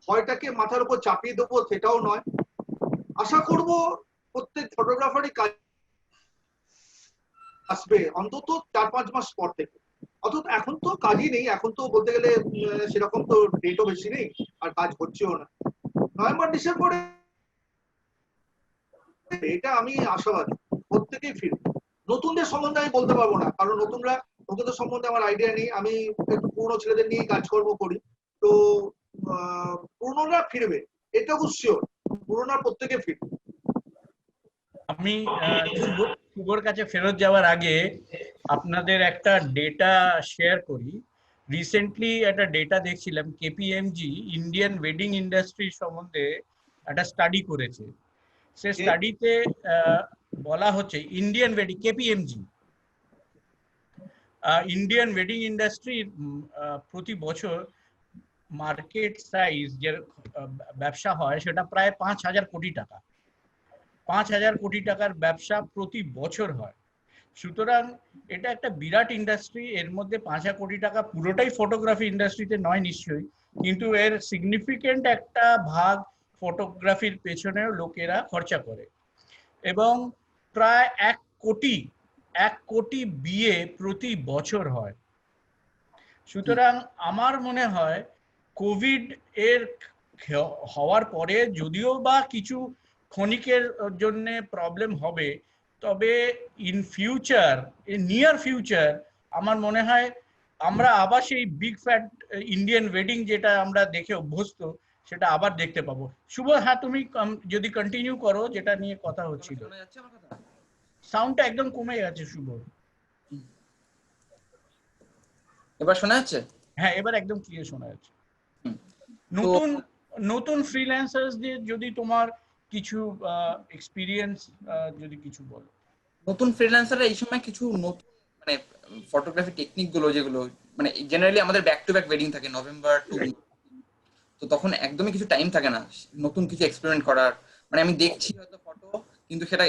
ভয়টাকে মাথার উপর চাপিয়ে দেবো সেটাও নয়। আশা করব প্রত্যেক ফটোগ্রাফারই কাজ আসবে অন্তত 4-5 মাস পর থেকে। অন্তত এখন তো কাজই নেই, এখন তো বলতে গেলে সেরকম তো ডেটও বেশি নেই, আর কাজ হচ্ছেও না। নভেম্বর ডিসেম্বরে এটা আমি আশাবাদী প্রত্যেকেই ফিরবে। নতুনদের সম্বন্ধে আমি বলতে পারবো না, কারণ নতুনদের সম্বন্ধে আমার আইডিয়া নেই। আমি একটু পুরনো ছেলেদের নিয়ে কাজকর্ম করি, তো পুরনোরা ফিরবে, এটা শিওর, পুরোনোরা প্রত্যেকে ফিরবে। আমি শুভর কাছে ফেরত যাওয়ার আগে আপনাদের একটা ডেটা শেয়ার করি। রিসেন্টলি একটা ডেটা দেখছিলাম, কেপিএমজি ইন্ডিয়ান ওয়েডিং ইন্ডাস্ট্রি সম্বন্ধে একটা স্টাডি করেছে। সে স্টাডিতে বলা হচ্ছে Indian wedding, KPMG Indian wedding ইন্ডাস্ট্রির প্রতি বছর মার্কেট সাইজ যে ব্যবসা হয় সেটা প্রায় 5,000 কোটি টাকা। 5,000 কোটি টাকার ব্যবসা প্রতি বছর হয়। সুতরাং এটা একটা বিরাট ইন্ডাস্ট্রি। এর মধ্যে 5,000 কোটি টাকা পুরোটাই ফটোগ্রাফি ইন্ডাস্ট্রিতে নয় নিশ্চয়ই, কিন্তু এর সিগনিফিকেন্ট একটা ভাগ ফটোগ্রাফির পেছনেও লোকেরা খরচা করে। এবং প্রায় 1 কোটি বিয়ে প্রতি বছর হয়। সুতরাং আমার মনে হয় কোভিড এর হওয়ার পরে যদিও বা কিছু ক্ষণিকের জন্য প্রবলেম হবে, তবে ইন ফিউচার, নিয়ার ফিউচার আমার মনে হয় আমরা আবার সেই বিগ ফ্যাট ইন্ডিয়ান ওয়েডিং যেটা আমরা দেখে অভ্যস্ত সেটা আবার দেখতে পাবো। শুভ, হ্যাঁ তুমি যদি কন্টিনিউ করো যেটা নিয়ে কথা হচ্ছিল। সাউন্ডটা একদম কমে গেছে শুভ। এবার শোনা যাচ্ছে? হ্যাঁ, এবার একদম ক্লিয়ার শোনা যাচ্ছে। নতুন ফ্রিল্যান্সারদের যদি তোমার কিছু এক্সপিরিয়েন্স যদি কিছু বলো। নতুন ফ্রিল্যান্সাররা এই সময় কিছু নতুন মানে ফটোগ্রাফি টেকনিক গুলো যেগুলো মানে জেনারেলি আমাদের ব্যাক টু ব্যাক ওয়েডিং থাকে নভেম্বর টু, তো তখন একদমই কিছু টাইম থাকে না নতুন কিছু এক্সপেরিমেন্ট করার। মানে আমি দেখছি হয়তো ফটো, কিন্তু সেটা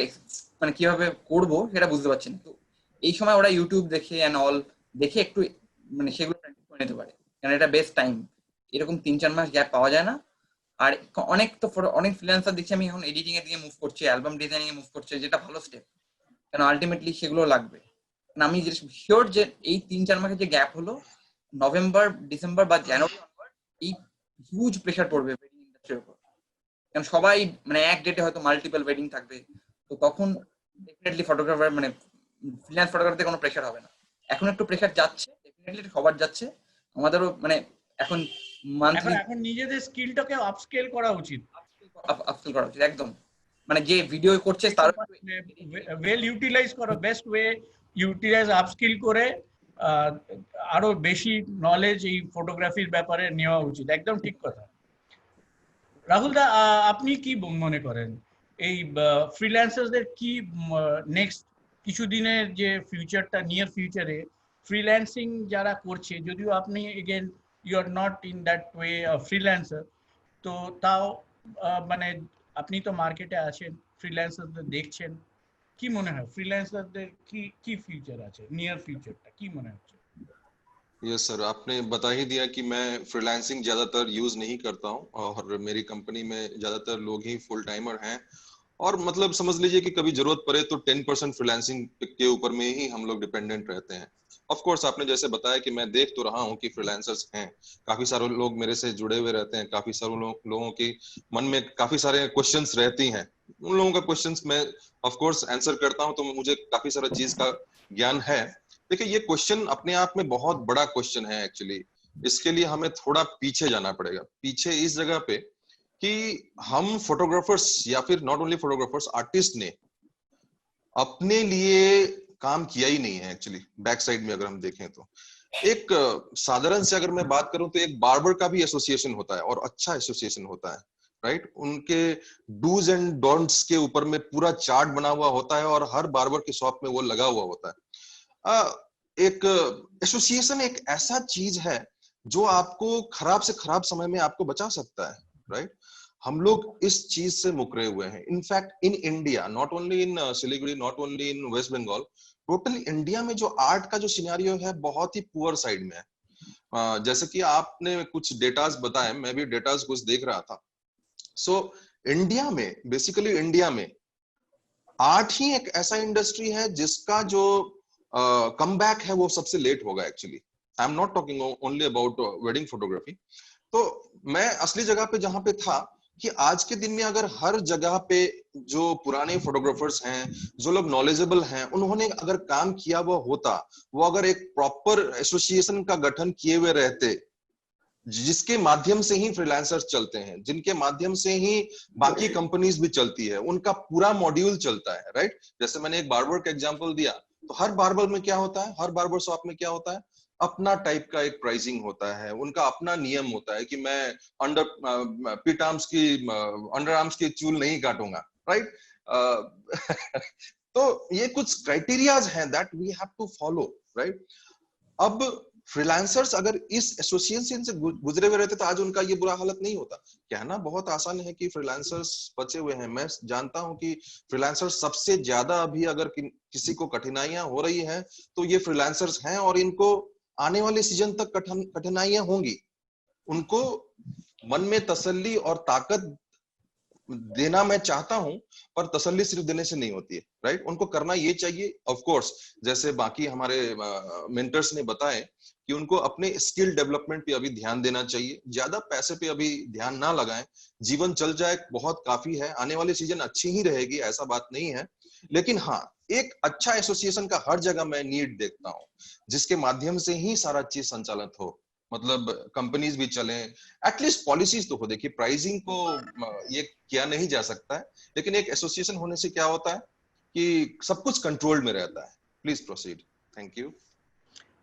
মানে কিভাবে করব সেটা বুঝতে পারছি না। তো এই সময় ওরা ইউটিউব দেখে অ্যান্ড অল দেখে একটু মানে সেগুলো প্র্যাকটিস করে নিতে পারে, কারণ এটা বেস্ট টাইম। এরকম 3-4 মাস গ্যাপ পাওয়া যায় না। আর অনেক ফ্রিল্যান্সার দেখছি আমি এখন এডিটিং এর দিকে মুভ করছে, অ্যালবাম ডিজাইনিং এ মুভ করছে, যেটা ভালো স্টেপ, কারণ আলটিমেটলি সেগুলো লাগবে। আমি যে শিওর যে এই 3-4 মাসের যে গ্যাপ হলো, নভেম্বর ডিসেম্বর বা জানুয়ারি এই হিউজ প্রেশার পড়বে ওয়েডিং ইন্ডাস্ট্রির উপর, কারণ সবাই মানে এক ডেটে হয়তো মাল্টিপল ওয়েডিং থাকবে। তো তখন ডেফিনেটলি ফটোগ্রাফার মানে ফ্রিল্যান্স ফটোগ্রাফারদের কোনো প্রেশার হবে না। এখন একটু প্রেশার যাচ্ছে, ডেফিনেটলি সবার যাচ্ছে, আমাদেরও মানে এখন মান্থলি এখন নিজেদের স্কিলটাকে আপস্কেল করা উচিত, আপস্কেল করা উচিত একদম। মানে যে ভিডিও করছে তার ওয়েল ইউটিলাইজ করো, বেস্ট ওয়ে ইউটিলাইজ আপস্কিল করে আরো বেশি নলেজ এই ফটোগ্রাফির ব্যাপারে নেওয়া উচিত। একদম ঠিক কথা। রাহুল দা, আপনি কি মনে করেন এই ফ্রিল্যান্সারদের কি নেক্সট কিছুদিনের যে ফিউচারটা, নিয়ার ফিউচারে ফ্রিল্যান্সিং যারা করছে, যদিও আপনি again you are not in that way freelancer, তো তাও মানে আপনি তো মার্কেটে আছেন, ফ্রিল্যান্সারদের দেখছেন, কি মনে হয় ফ্রিল্যান্সারদের কি ফিউচার আছে, নিয়ার ফিউচারটা কি মনে হচ্ছে? यस सर, आपने बता ही दिया कि मैं फ्रीलांसिंग ज्यादातर यूज नहीं करता हूं और मेरी कंपनी में ज्यादातर लोग ही फुल टाइमर हैं, और मतलब समझ लीजिए कि कभी जरूरत पड़े तो 10% फ्रीलांसिंग के ऊपर में ही हम लोग डिपेंडेंट रहते हैं। ऑफ कोर्स आपने जैसे बताया कि मैं देख तो रहा हूं कि फ्रीलांसर्स हैं, काफी सारे लोग मेरे से जुड़े हुए रहते हैं, काफी सारे लोगों के मन में काफी सारे क्वेश्चंस रहती हैं। उन लोगों का क्वेश्चंस मैं ऑफ कोर्स आंसर करता हूं, तो मुझे काफी सारा चीज का ज्ञान है। देखिए, ये क्वेश्चन अपने आप में बहुत बड़ा क्वेश्चन है एक्चुअली। इसके लिए हमें थोड़ा पीछे जाना पड़ेगा, पीछे इस जगह पे कि हम फोटोग्राफर्स या फिर नॉट ओनली फोटोग्राफर्स, आर्टिस्ट ने अपने लिए काम किया ही नहीं है एक्चुअली। बैक साइड में अगर हम देखें तो एक साधारण से अगर मैं बात करूं तो एक बार्बर का भी एसोसिएशन होता है, और अच्छा एसोसिएशन होता है, राइट। उनके डूज एंड डोंट्स के ऊपर में पूरा चार्ट बना हुआ होता है, और हर बार्बर के शॉप में वो लगा हुआ होता है। एक एसोसिएशन एक ऐसा चीज है जो आपको खराब से खराब समय में आपको बचा सकता है, राइट। हम लोग इस चीज से मुकरे हुए हैं। In fact in India, not only in Siliguri, not only in West Bengal, totally India में जो आर्ट का जो सिनेरियो है बहुत ही पुअर साइड में है। जैसे कि आपने कुछ डेटास बताए, मैं भी डेटास कुछ देख रहा था। सो इंडिया में, बेसिकली इंडिया में आर्ट ही एक ऐसा इंडस्ट्री है जिसका जो कमबैक है वो सबसे लेट होगा actually. I am not talking only about wedding photography. तो मैं असली जगह पे जहां पे था कि आज के दिन में अगर हर जगह पे जो पुराने फोटोग्राफर्स हैं, जो लोग नॉलेजेबल हैं, उन्होंने अगर काम किया हुआ होता, वो अगर एक प्रॉपर एसोसिएशन का गठन किए हुए रहते, जिसके माध्यम से ही फ्रीलांसर्स चलते हैं, जिनके माध्यम से ही बाकी कंपनीज भी चलती है, उनका पूरा मॉड्यूल चलता है, राइट। जैसे मैंने एक बार्बर का एग्जांपल दिया, तो हर बार्बर में क्या होता है, हर बार्बर शॉप में क्या होता है, अपना टाइप का एक प्राइसिंग होता है, उनका अपना नियम होता है कि मैं अंडर आर्म्स की चूल नहीं काटूंगा, राइट। तो ये कुछ क्राइटेरियाज हैं that we have to follow, right. अब फ्रीलांसर्स अगर इस एसोसिएशन से गुजरे हुए रहते तो आज उनका ये बुरा हालत नहीं होता। कहना बहुत आसान है कि फ्रीलांसर्स बचे हुए हैं, मैं जानता हूं कि फ्रीलांसर्स सबसे ज्यादा अभी अगर किसी को कठिनाइयां हो रही हैं तो ये फ्रीलांसर्स हैं, और इनको आने वाले सीजन तक कठिनाइयां होंगी। उनको मन में तसल्ली और ताकत देना मैं चाहता हूं, पर तसल्ली सिर्फ देने से नहीं होती है, राइट। उनको करना ये चाहिए, ऑफ कोर्स, जैसे बाकी हमारे मेंटर्स ने बताए कि उनको अपने स्किल डेवलपमेंट पे अभी ध्यान देना चाहिए, ज्यादा पैसे पे अभी ध्यान ना लगाएं। जीवन चल जाए बहुत काफी है, आने वाली सीजन अच्छी ही रहेगी, ऐसा बात नहीं है। लेकिन हाँ, एक अच्छा एसोसिएशन का हर जगह मैं नीड देखता हूँ, जिसके माध्यम से ही सारा चीज संचालित हो, मतलब कंपनीज भी चलें, एटलीस्ट पॉलिसीज तो हो। देखिए, प्राइसिंग को ये किया नहीं जा सकता है, लेकिन एक एसोसिएशन होने से क्या होता है कि सब कुछ कंट्रोल में रहता है। Please proceed. Thank you.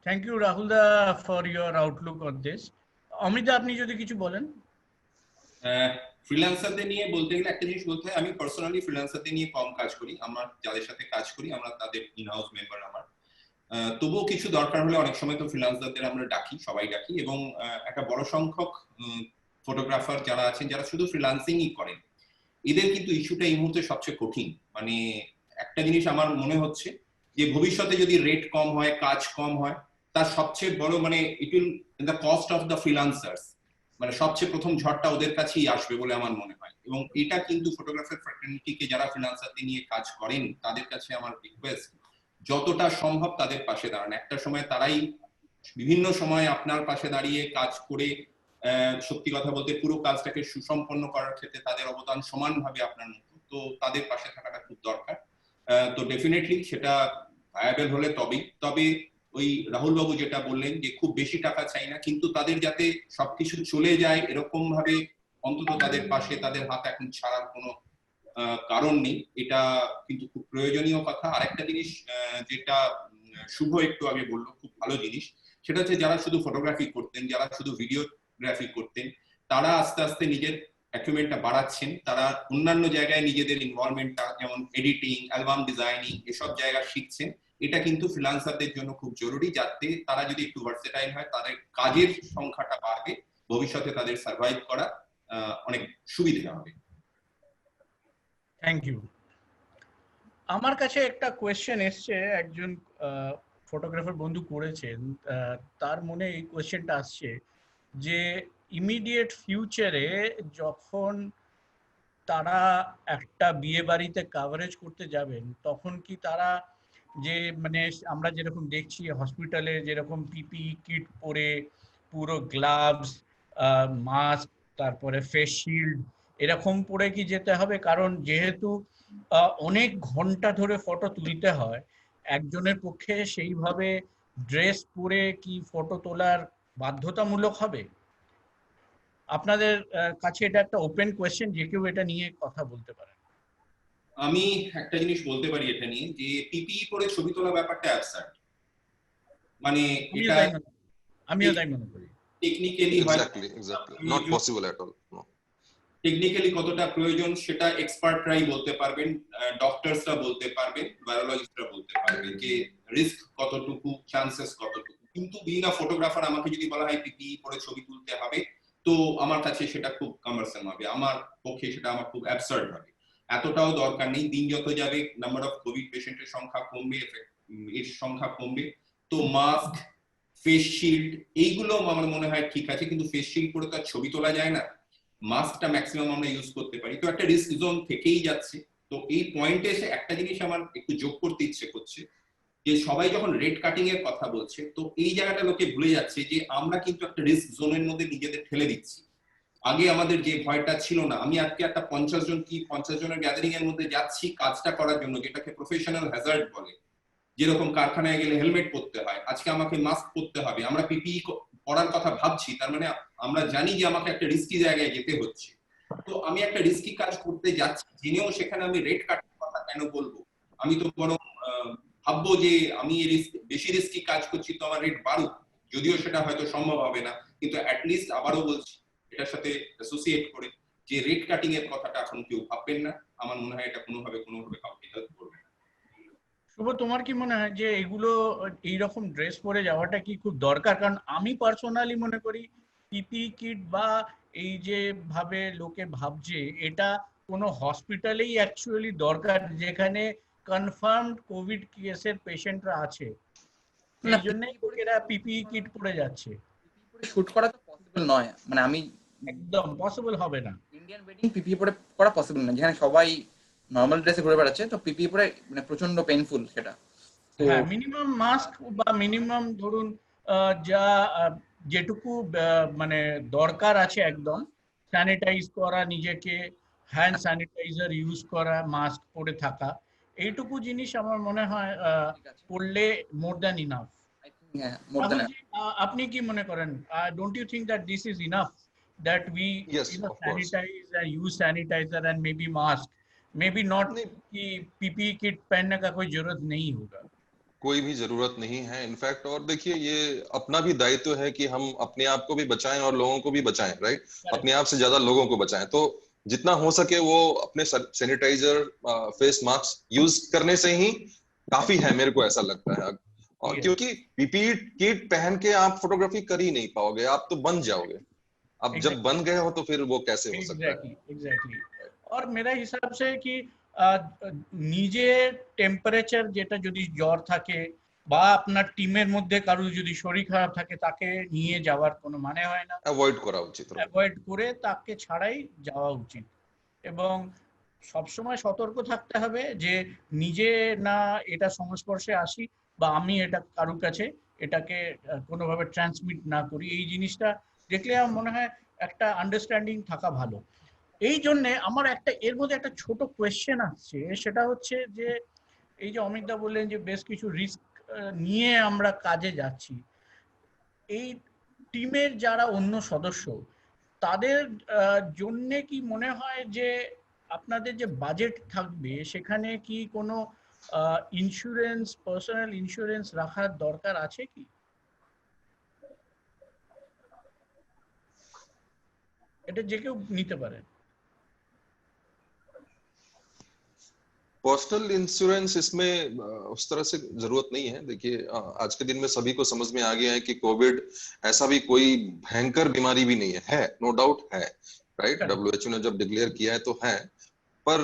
Thank you Rahul দা for your outlook on this. Amrita, আপনি যদি কিছু বলেন। ফ্রিল্যান্সারদের নিয়ে বলতে গেলে একটা জিনিস বলতে হয়, আমি পার্সোনালি ফ্রিল্যান্সারদের নিয়ে কম কাজ করি। আমার যাদের সাথে কাজ করি আমরা তাদের ইন হাউস মেম্বার আমার। তবুও কিছু দরকার হলে অনেক সময় তো ফ্রিল্যান্সারদের আমরা ডাকি, সবাই ডাকি। এবং একটা বড় সংখ্যক ফটোগ্রাফার যারা আছেন, যারা শুধু ফ্রিল্যান্সিংই করেন, এদের কিন্তু ইস্যুটা এই মুহূর্তে সবচেয়ে কঠিন। মানে একটা জিনিস আমার মনে হচ্ছে যে ভবিষ্যতে যদি রেট কম হয়, কাজ কম হয়, তার সবচেয়ে বড় মানে it will the cost of the freelancers, মানে সবচেয়ে প্রথম ঝড়টা ওদের কাছেই আসবে বলে আমার মনে হয়। এবং এটা কিন্তু ফটোগ্রাফার ফ্র্যাটার্নিটিকে যারা ফ্রিল্যান্সারদের নিয়ে কাজ করেন তাদের কাছে আমার রিকোয়েস্ট, যতটা সম্ভব তাদের পাশে দাঁড়ান। একটা সময় তারাই বিভিন্ন সময় আপনার পাশে দাঁড়িয়ে কাজ করে সত্যি কথা বলতে পুরো কাজটাকে সুসম্পন্ন করার ক্ষেত্রে তাদের অবদান সমানভাবে আপনার মতো, তো তাদের পাশে থাকাটা খুব দরকার। তো ডেফিনেটলি সেটা ভায়াবল হলে তবেই। তবে ওই রাহুল বাবু যেটা বললেন যে খুব বেশি টাকা চাই না, কিন্তু তাদের যাতে সবকিছু চলে যায় এরকম ভাবে অন্তত তাদের পাশে, তাদের হাত এখন ছাড়ার কোনো কারণ নেই, এটা কিন্তু খুব প্রয়োজনীয় কথা। আরেকটা জিনিস যেটা শুভ একটু আগে বললো, খুব ভালো জিনিস, সেটা হচ্ছে যারা শুধু ফটোগ্রাফি করতেন, যারা শুধু ভিডিওগ্রাফি করতেন, তারা আস্তে আস্তে নিজের অ্যাকুইপমেন্টটা বাড়াচ্ছেন, তারা অন্যান্য জায়গায় নিজেদের ইনভলভমেন্টটা, যেমন এডিটিং, অ্যালবাম ডিজাইনিং, এসব জায়গা শিখছেন। এটা কিন্তু ফ্রিল্যান্সারদের জন্য খুব জরুরি, যাতে তারা যদি একটু ভার্সেটাইল হয়, তাদের কাজের সংখ্যাটা বাড়বে, ভবিষ্যতে তাদের সার্ভাইভ করা অনেক সুবিধা হবে। Thank you. আমার কাছে একটা কোয়েশ্চেন এসছে, একজন ফটোগ্রাফার বন্ধু করেছেন, তার মনে এই কোয়েশ্চেনটা আসছে যে ইমিডিয়েট ফিউচারে যখন তারা একটা বিয়ে বাড়িতে কাভারেজ করতে যাবেন, তখন কি তারা যে মানে আমরা যেরকম দেখছি হসপিটালে যেরকম পিপি কিট পরে, পুরো গ্লাভস, মাস্ক, তারপরে ফেস শিল্ড এরকম পরে কি যেতে হবে? কারণ যেহেতু অনেক ঘন্টা ধরে ফটো তুলতে হয়, একজনের পক্ষে সেইভাবে ড্রেস পরে কি ফটো তোলার বাধ্যতামূলক হবে? আপনাদের কাছে এটা একটা ওপেন কোয়েশ্চেন, যে কেউ এটা নিয়ে কথা বলতে পারেন। আমি একটা জিনিস বলতে পারি এটা নিয়ে, যে পিপিই পরে ছবি তোলা ব্যাপারটা অ্যাবসার্ড। মানে এটা আমিও তাই মনে করি। Technically exactly not possible at all. Technically কতটা প্রয়োজন সেটা এক্সপার্টরাই বলতে পারবেন, ডক্টরসরা বলতে পারবেন, বায়োলজিস্টরা বলতে পারবে যে রিস্ক কতটুকু, চান্সেস কতটুকু। কিন্তু বিং আ ফটোগ্রাফার আমাকে যদি বলা হয় পিপিই পরে ছবি তুলতে হবে, তো আমার কাছে সেটা খুব কামার্শিয়াল হবে, আমার পক্ষে সেটা আমার খুব অ্যাবসার্ড হবে। এতটাও দরকার নেই। দিন যত যাবে নাম্বার অফ কোভিড পেশেন্টের সংখ্যা কমবে, এর সংখ্যা কমবে। তো মাস্ক, ফেস শিল্ড এইগুলো আমার মনে হয় ঠিক আছে, কিন্তু ফেস শিল্ড পরে তো আর ছবি তোলা যায় না। মাস্কটা ম্যাক্সিমাম আমরা ইউজ করতে পারি, তো একটা রিস্ক জোন থেকেই যাচ্ছে। তো এই পয়েন্টে এসে একটা জিনিস আমার একটু যোগ করতে ইচ্ছে করছে, যে সবাই যখন রেড কাটিং এর কথা বলছে, তো এই জায়গাটা লোকে ভুলে যাচ্ছে যে আমরা কিন্তু একটা রিস্ক জোনের মধ্যে নিজেদের ঠেলে দিচ্ছি। আগে আমাদের যে ভয়টা ছিল না, আমি আজকে একটা 50 জনের গ্যাদারিং এর মধ্যে যাচ্ছি কাজটা করার জন্য, যেটাকে প্রফেশনাল হ্যাজার্ড বলে, যেরকম কারখানায় গেলে হেলমেট পরতে হয়, আজকে আমাকে মাস্ক পরতে হবে, আমরা পিপিই পরার কথা ভাবছি, তার মানে আমরা জানি যে আমাকে একটা রিস্কি জায়গায় যেতে হচ্ছে। তো আমি একটা রিস্কি কাজ করতে যাচ্ছি, জেনেও সেখানে আমি রেড কাটিং কথা কেন বলবো? আমি তো বরং ভাববো যে আমি বেশি রিস্কি কাজ করছি, তো আমার রেট বাড়ুক, যদিও সেটা হয়তো সম্ভব হবে না, কিন্তু অ্যাটলিস্ট আবারও বলছি এটার সাথে অ্যাসোসিয়েট করে যে রেট কাটিং এর কথাটা এখন কেউ ভাববেন না। আমার মনে হয় এটা কোনোভাবে কাউকে হেল্প করবে না। শুভ, তোমার কি মনে হয় যে এগুলো এইরকম ড্রেস পরে যাওয়াটা কি খুব দরকার? কারণ আমি পার্সোনালি মনে করি পিপি কিট বা এই যে ভাবে লোকে ভাবছে, এটা কোনো হসপিটালেই অ্যাকচুয়ালি দরকার যেখানে কনফার্মড কোভিড কেসের পেশেন্টরা আছে, না, এই জন্যই লোকেরা পিপি কিট পরে যাচ্ছে। শুট করা তো পসিবল নয়, মানে আমি একদম পসিবল হবে না। ইন্ডিয়ান ওয়েডিং পিপি পরে করা পসিবল না, যেখানে সবাই নর্মাল ড্রেসে ঘুরে বেড়াচ্ছে, তো পিপি পরে মানে প্রচন্ড পেইনফুল সেটা। তো হ্যাঁ, মিনিমাম মাস্ক বা মিনিমাম ধরুন যা যেটুকু মানে দরকার আছে, একদম স্যানিটাইজ করা, নিজেকে হ্যান্ড স্যানিটাইজার ইউজ করা, মাস্ক পরে থাকা, এইটুকু জিনিস আমার মনে হয় ঠিক আছে, করলে more than enough. I think হ্যাঁ, মোর দ্যান। আপনি কি মনে করেন? Don't you think that this is enough, that we Yes, of course. sanitize and use sanitizer and maybe mask, maybe not नहीं, कि पीपीई किट पहनने का कोई जरूरत नहीं होगा? कोई भी जरूरत नहीं है इनफैक्ट। और देखिए, ये अपना भी दायित्व है कि हम अपने आप को भी बचाएं और लोगों को भी बचाएं, राइट? अपने आप से ज्यादा लोगों को बचाएं। तो जितना हो सके वो अपने सैनिटाइजर, फेस मास्क यूज करने से ही काफी है, मेरे को ऐसा लगता है। और क्योंकि पीपीई किट पहन के आप फोटोग्राफी कर ही नहीं पाओगे, आप तो बन जाओगे। अब जब बन गए हो तो फिर वो कैसे हो सकता है? এক্স্যাক্টলি। और मेरा हिसाब से कि নিজে টেম্পারেচার, যেটা যদি জ্বর থাকে বা আপনার টিমের মধ্যে কারো যদি শরীর খারাপ থাকে, তাকে নিয়ে যাওয়ার কোনো মানে হয় না। অ্যাভয়েড করা উচিত, অ্যাভয়েড করে তাকে ছাড়াই যাওয়া উচিত, এবং সবসময় সতর্ক থাকতে হবে যে নিজে না এটা সংস্পর্শে আসি বা আমি এটা কারোর কাছে এটাকে কোনোভাবে ট্রান্সমিট না করি। এই জিনিসটা দেখলে আমার মনে হয় একটা আন্ডারস্ট্যান্ডিং থাকা ভালো। এই জন্য আমার একটা এর মধ্যে একটা ছোট কোয়েশ্চেন আসছে, সেটা হচ্ছে যে এই যে অমিতদা বললেন যে বেশ কিছু রিস্ক নিয়ে আমরা কাজে যাচ্ছি, এই টিমের যারা অন্য সদস্য তাদের জন্য কি মনে হয় যে আপনাদের যে বাজেট থাকবে সেখানে কি কোনো ইন্স্যুরেন্স, পার্সোনাল ইন্স্যুরেন্স রাখার দরকার আছে কি? এটা যে কেউ নিতে পারে। पर्सनल इंश्योरेंस इसमें उस तरह से जरूरत नहीं है। देखिए, आज के दिन में सभी को समझ में आ गया है कि कोविड ऐसा भी कोई भयंकर बीमारी भी नहीं है, नो डाउट है, राइट? WHO ने जब डिक्लेयर किया है तो है, पर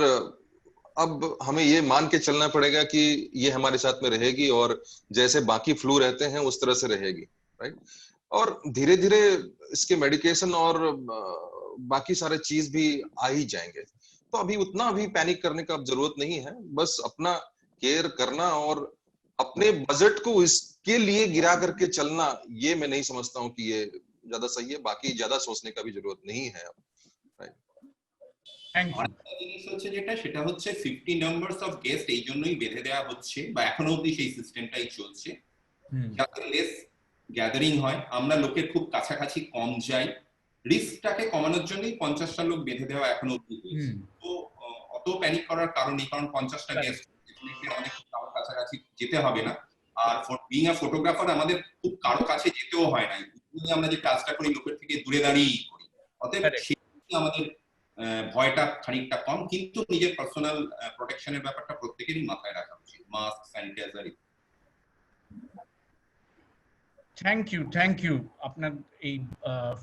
अब हमें ये मान के चलना पड़ेगा कि ये हमारे साथ में रहेगी और जैसे बाकी फ्लू रहते हैं उस तरह से रहेगी, राइट? और धीरे धीरे इसके मेडिकेशन और बाकी सारे चीज भी आ ही जाएंगे। तो अभी उतना भी पैनिक करने का अब जरूरत नहीं है, बस अपना केयर करना और अपने बजट को इसके लिए गिरा करके चलना, ये मैं नहीं समझता हूँ कि ये ज्यादा सही है। बाकी ज्यादा सोचने का भी जरूरत नहीं है अब, राइट? Thank you. আরেকটা জিনিস হচ্ছে যেটা, সেটা হচ্ছে 50 নাম্বারস অফ গেস্ট এই জন্যই বেঁধে দেওয়া হচ্ছে, বা এখনো অবধি সেই সিস্টেমটাই চলছে, যাতে লেস গ্যাদারিং হয়, আমরা লোকের খুব কাছাকাছি কম যাই। রিস্কটাকে কমানোর জন্যই 50টা লোক বেঁধে দেওয়া এখনো অবধি হয়েছে। তো অত প্যানিক করার কারণ নেই, কারণ 50টা গেস্ট অনেক কাছাকাছি যেতে হবে না। আর বিং আ ফটোগ্রাফার আমাদের খুব কারো কাছে যেতেও হয় না, আমরা যে কাজটা করি লোকের থেকে দূরে দাঁড়িয়েই করি, অতএব আমাদের ভয়টা খানিকটা কম, কিন্তু নিজের পার্সোনাল প্রোটেকশনের ব্যাপারটা প্রত্যেকেরই মাথায় রাখা উচিত, মাস্ক, স্যানিটাইজার। থ্যাংক ইউ আপনার এই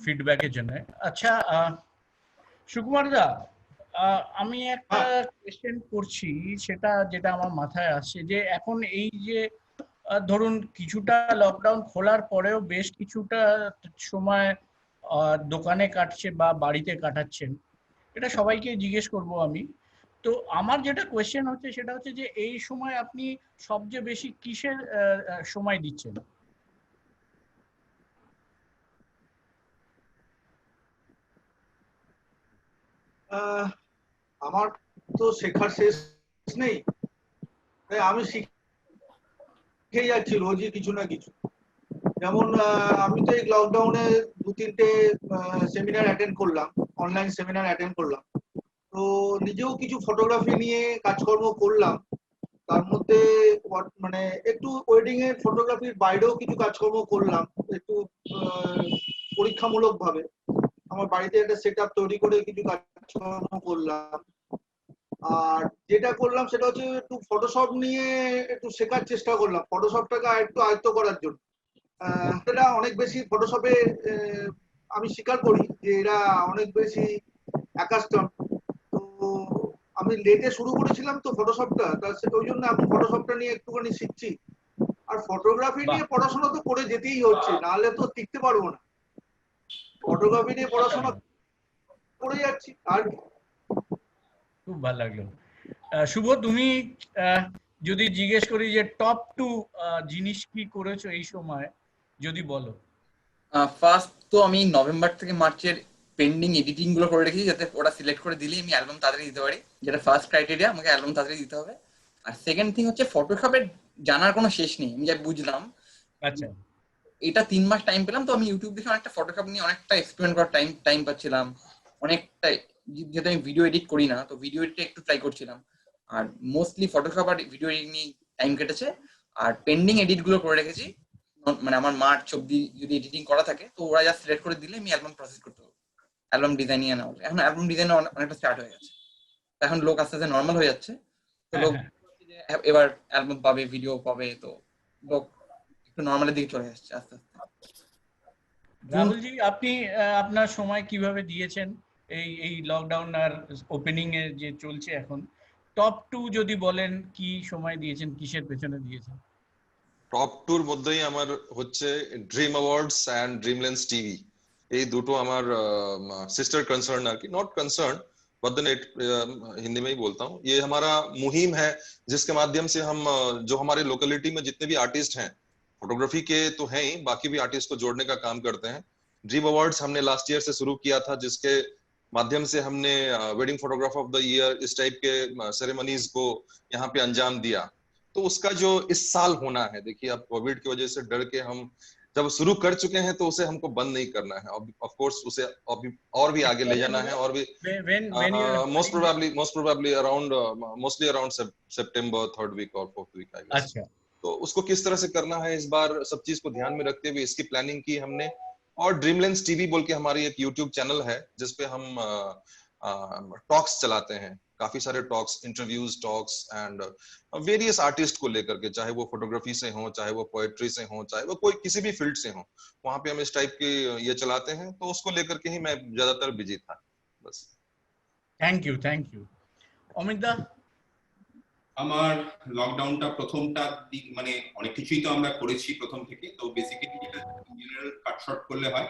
ফিডব্যাকের জন্য। আচ্ছা সুকুমার দা, আমি একটা কোয়েশ্চেন করছি, যেটা আমার মাথায় আসছে যে এখন এই যে ধরুন কিছুটা লকডাউন খোলার পরেও বেশ কিছুটা সময় দোকানে কাটছে বা বাড়িতে কাটাচ্ছেন, এটা সবাইকে জিজ্ঞেস করব আমি। তো আমার যেটা কোয়েশ্চেন হচ্ছে সেটা হচ্ছে যে এই সময় আপনি সবচেয়ে বেশি কিসের সময় দিচ্ছেন? আহ, আমার তো শেখার শেষ নেই, তাই আমি শিখে যাচ্ছি রোজই কিছু না কিছু। যেমন আমি তো এই লকডাউনে 2-3টে সেমিনার অ্যাটেন্ড করলাম, অনলাইন সেমিনার অ্যাটেন্ড করলাম। তো নিজেও কিছু ফটোগ্রাফি নিয়ে কাজকর্ম করলাম। তার মধ্যে মানে একটু ওয়েডিং এর ফটোগ্রাফির বাইরেও কিছু কাজকর্ম করলাম একটু পরীক্ষামূলক ভাবে। আমার বাড়িতে একটা সেট আপ তৈরি করে কিছু কাজকর্ম করলাম। আর যেটা করলাম সেটা হচ্ছে একটু ফটোশপ নিয়ে একটু শেখার চেষ্টা করলাম, ফটোশপটাকে একটু আয়ত্ত করার জন্য। এটা অনেক বেশি ফটোশপে আমি স্বীকার করি যে এরা অনেক বেশি অ্যাকাস্টম। তো আমি লেটে শুরু করেছিলাম তো ফটোশপটা, ওই জন্য এখন ফটোশপটা নিয়ে একটুখানি শিখছি। আর ফটোগ্রাফি বাহ, নিয়ে পড়াশোনা তো করে যেতেই হচ্ছে, নাহলে তো টিকতে পারবো না। ফটোগ্রাফি নিয়ে পড়াশোনা করে যাচ্ছি আর কি। খুব ভালো লাগলো। শুভ, তুমি যদি জিজ্ঞেস করি যে টপ 2 জিনিস কি করেছো এই সময়, যদি বলো। ফার্স্ট তো আমি নভেম্বর থেকে মার্চের পেন্ডিং এডিটিং গুলো করে রেখেছি, যাতে ওরা সিলেক্ট করে দিলেই আমি অ্যালবাম তাড়াতাড়ি দিতে পারি, যেটা ফার্স্ট ক্রাইটেরিয়া, আমাকে অ্যালবাম তাড়াতাড়ি দিতে হবে। আর সেকেন্ড থিং হচ্ছে ফটোশপের জানার কোনো শেষ নেই। আমি যা বুঝলাম, আচ্ছা, এটা 3 মাস টাইম পেলাম, তো আমি ইউটিউব দেখে অনেকটা ফটোশপ নিয়ে অনেকটা এক্সপেরিমেন্ট করার টাইম পাচ্ছিলাম অনেকটা। যেহেতু আমি ভিডিও এডিট করি না, তো ভিডিও এডিটে একটু ট্রাই করছিলাম। আর মোস্টলি ফটোশপ আর ভিডিও এডিট নিয়ে টাইম কেটেছে। আর পেন্ডিং এডিট গুলো করে রেখেছি, মানে আমার মার্চ অব্দি যদি এডিটিং করা থাকে, তো ওরা যা সিলেক্ট করে দিলে আমি অ্যালবাম প্রসেস করতে পারবো। অ্যালবাম ডিজাইনিং না হলে, এখন অ্যালবাম ডিজাইন অনেকটা স্টার্ট হয়ে গেছে, এখন লোক আস্তে আস্তে নর্মাল হয়ে যাচ্ছে। তো হ্যাঁ লোক হ্যাঁ। এবার অ্যালবাম পাবে, ভিডিও পাবে, তো লোক একটু নর্মালের দিকে চলে আসছে আস্তে আস্তে। রাহুলজি, আপনি আপনার সময় কিভাবে দিয়েছেন এই এই লকডাউন আর ওপেনিং এ যে চলছে এখন? টপ 2 যদি বলেন কি সময় দিয়েছেন, কিসের পেছনে দিয়েছেন? টপ টুর মধ্যেই আমার হচ্ছে Dream Awards and Dreamlands TV. এই দুটো আমার सिस्टर कंसर्न है कि not concern but then it Hindi में ही बोलता हूँ। ये हमारा मुहिम है जिसके माध्यम से हम जो हमारे लोकेलिटी में जितने भी आर्टिस्ट हैं, फोटोग्राफी के तो हैं ही, बाकी भी आर्टिस्ट को जोड़ने का काम करते हैं। ड्रीम अवार्ड्स हमने लास्ट ईयर से शुरू किया था, जिसके माध्यम से हमने wedding photographer of the year इस टाइप के सेरेमनीज को यहाँ पे अंजाम दिया। तो उसका जो इस साल होना है, देखिए अब कोविड की वजह से डर के हम जब शुरू कर चुके हैं तो उसे हमको बंद नहीं करना है, ऑफ कोर्स उसे और भी आगे ले जाना है। और भी when you are most probably around mostly around September 3rd week or 4th week I guess। अच्छा, तो उसको किस तरह से करना है, इस बार सब चीज को ध्यान में रखते हुए इसकी प्लानिंग की हमने। और ड्रीमलैंड्स टीवी बोल के हमारी एक यूट्यूब चैनल है जिसपे हम टॉक्स चलाते हैं, काफी सारे talks, interviews, talks and various artist को लेकर के, चाहे वो फोटोग्राफी से हो, चाहे वो पोएट्री से हो, चाहे वो कोई किसी भी फील्ड से हो, वहां पे हम इस टाइप के ये चलाते हैं। तो उसको लेकर के ही मैं ज्यादातर बिजी था बस। Thank you. অমিত দা? আমার লকডাউনটা প্রথমটা মানে অনেক কিছুই তো আমরা করেছি প্রথম থেকে। তো বেসিক্যালি যেটা জেনারেল কাটশট করলে হয়,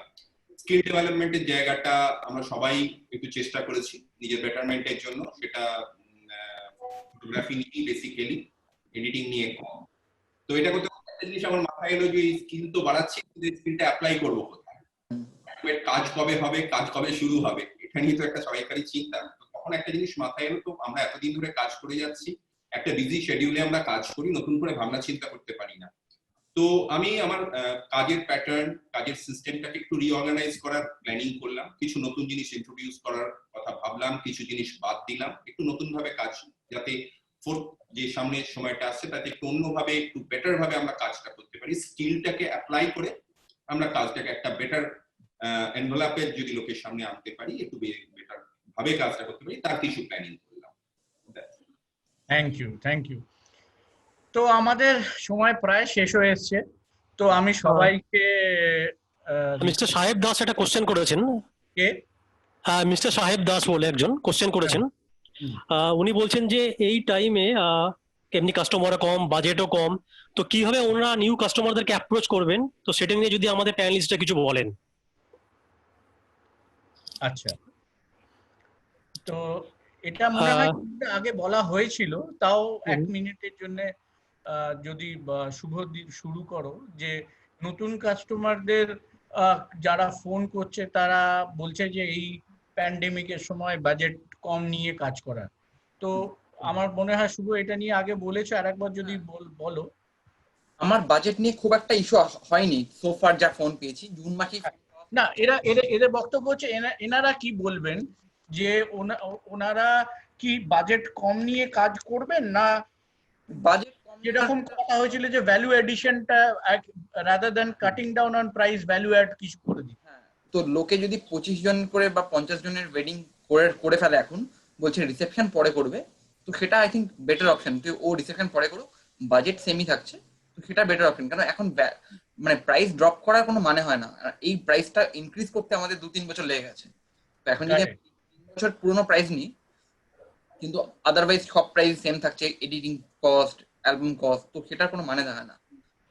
স্কিল ডেভেলপমেন্টের জায়গাটা আমরা সবাই একটু চেষ্টা করেছি নিজের বেটারমেন্টের জন্য। সেটা ফটোগ্রাফি নিয়ে বেসিক্যালি, এডিটিং নিয়ে কম। তো এটা করতে একটা জিনিস আমার মাথায় এলো যে এই স্কিল তো বাড়াচ্ছি, কিন্তু এই স্কিলটা অ্যাপ্লাই করবো কোথায়, কাজ কবে হবে, কাজ কবে শুরু হবে, এটা নিয়ে তো একটা সবাইকারই চিন্তা। তখন একটা জিনিস মাথায় এলো, তো আমরা এতদিন ধরে কাজ করে যাচ্ছি, একটা বিজি শিডিউলে আমরা কাজ করি, নতুন করে ভাবনা চিন্তা করতে পারি না। তো আমি আমার কাজের প্যাটার্ন, কাজের সিস্টেমটাকে একটু রিঅর্গানাইজ করার প্ল্যানিং করলাম, কিছু নতুন জিনিস ইন্ট্রোডিউস করার কথা ভাবলাম, কিছু জিনিস বাদ দিলাম, একটু নতুন ভাবে কাজ, যাতে ফোর্থ যে সামনের সময়টা আসছে তাতে একটু অন্যভাবে, একটু বেটার ভাবে আমরা কাজটা করতে পারি। স্কিলটাকে অ্যাপ্লাই করে আমরা কাজটাকে একটা বেটার এনভেলপের যদি লোকের সামনে আনতে পারি, একটু বেটার ভাবে কাজটা করতে পারি, তার কিছু প্ল্যানিং করলাম। Thank you. তো আমাদের সময় প্রায় শেষ হয়ে এসেছে। তো আমি সবাইকে মিস্টার সাহেব দাস একটা কোশ্চেন করেছেন। কে? মিস্টার সাহেব দাস বলে একজন কোশ্চেন করেছেন। উনি বলছেন যে এই টাইমে এমনি কাস্টমারও কম, বাজেটও কম, তো কিভাবে ওনারা নিউ কাস্টমারদেরকে অ্যাপ্রোচ করবেন, তো সেটা নিয়ে যদি আমাদের প্যানেলিস্টরা কিছু বলেন। আচ্ছা, তো এটা মনে হয় আগে বলা হয়েছিল, তাও 1 মিনিটের জন্য যদি শুভ শুরু করো, যে নতুন কাস্টমারদের যারা ফোন করছে তারা বলছে যে এই প্যান্ডেমিকের সময় বাজেট কম নিয়ে কাজ করার। তো আমার মনে হয় শুভ এটা নিয়ে আগে বলেছো, আরেকবার যদি বলো। আমার বাজেট নিয়ে খুব একটা ইস্যু হয়নি সোফার, যা ফোন পেয়েছি জুন মাসে। না, এদের বক্তব্য হচ্ছে এনারা কি বলবেন যে ওনারা কি বাজেট কম নিয়ে কাজ করবেন, না বাজেট কম যেরকম কথা হয়েছিল যে ভ্যালু এডিশনটা rather than cutting down on price, value add কিছু করে দিই। তো লোকে যদি 25 জন করে বা 50 জনের ওয়েডিং করে ফেলে, এখন বলছে রিসেপশন পরে করবে, তো সেটা আই থিঙ্ক বেটার অপশন। তো ও রিসেপশন পরে করো, বাজেট সেমই থাকছে, তো সেটা বেটার অপশন। কারণ এখন মানে প্রাইস ড্রপ করার কোনো মানে হয় না, এই প্রাইসটা ইনক্রিজ করতে আমাদের 2-3 বছর লেগে গেছে। তো এখন যদি 3 বছর পুরোনো প্রাইস নিই, কিন্তু আদারওয়াইজ সব প্রাইস সেম থাকছে, এডিটিং কস্ট, অ্যালবাম কস্ট, তো সেটার কোনো মানে থাকে না।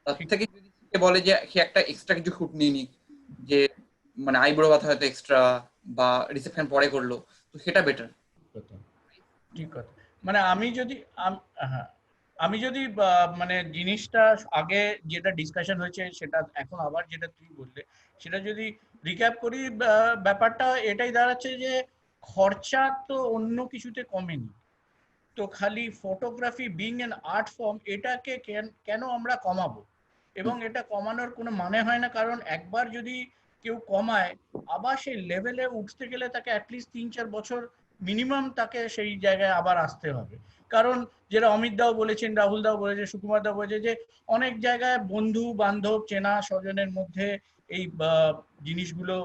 তার থেকে যদি সে বলে যে সে একটা এক্সট্রা কিছু শুট নিয়ে নিক, যে মানে আইব্রো ব্যথা হয়তো এক্সট্রা বা রিসেপশন পরে করলো, তো সেটা বেটার। ঠিক কথা। মানে আমি যদি মানে জিনিসটা আগে যেটা ডিসকাশন হয়েছে সেটা এখন আবার যেটা তুই বললে সেটা যদি রিক্যাপ করি, ব্যাপারটা এটাই দাঁড়াচ্ছে যে খরচা তো অন্য কিছুতে কমেনি, তো খালি photography being an art form এটাকে কেন আমরা কমাবো, এবং এটা কমানোর কোনো মানে হয় না। কারণ একবার যদি কেউ কমায়, আবার সেই লেভেলে উঠতে গেলে তাকে অ্যাটলিস্ট 3-4 বছর মিনিমাম তাকে সেই জায়গায় আবার আসতে হবে। কারণ যেটা অমিত দাও বলেছেন, রাহুল দাও বলেছে, সুকুমার দাও বলেছে যে অনেক জায়গায় বন্ধু বান্ধব চেনা স্বজনের মধ্যে এই জিনিসগুলো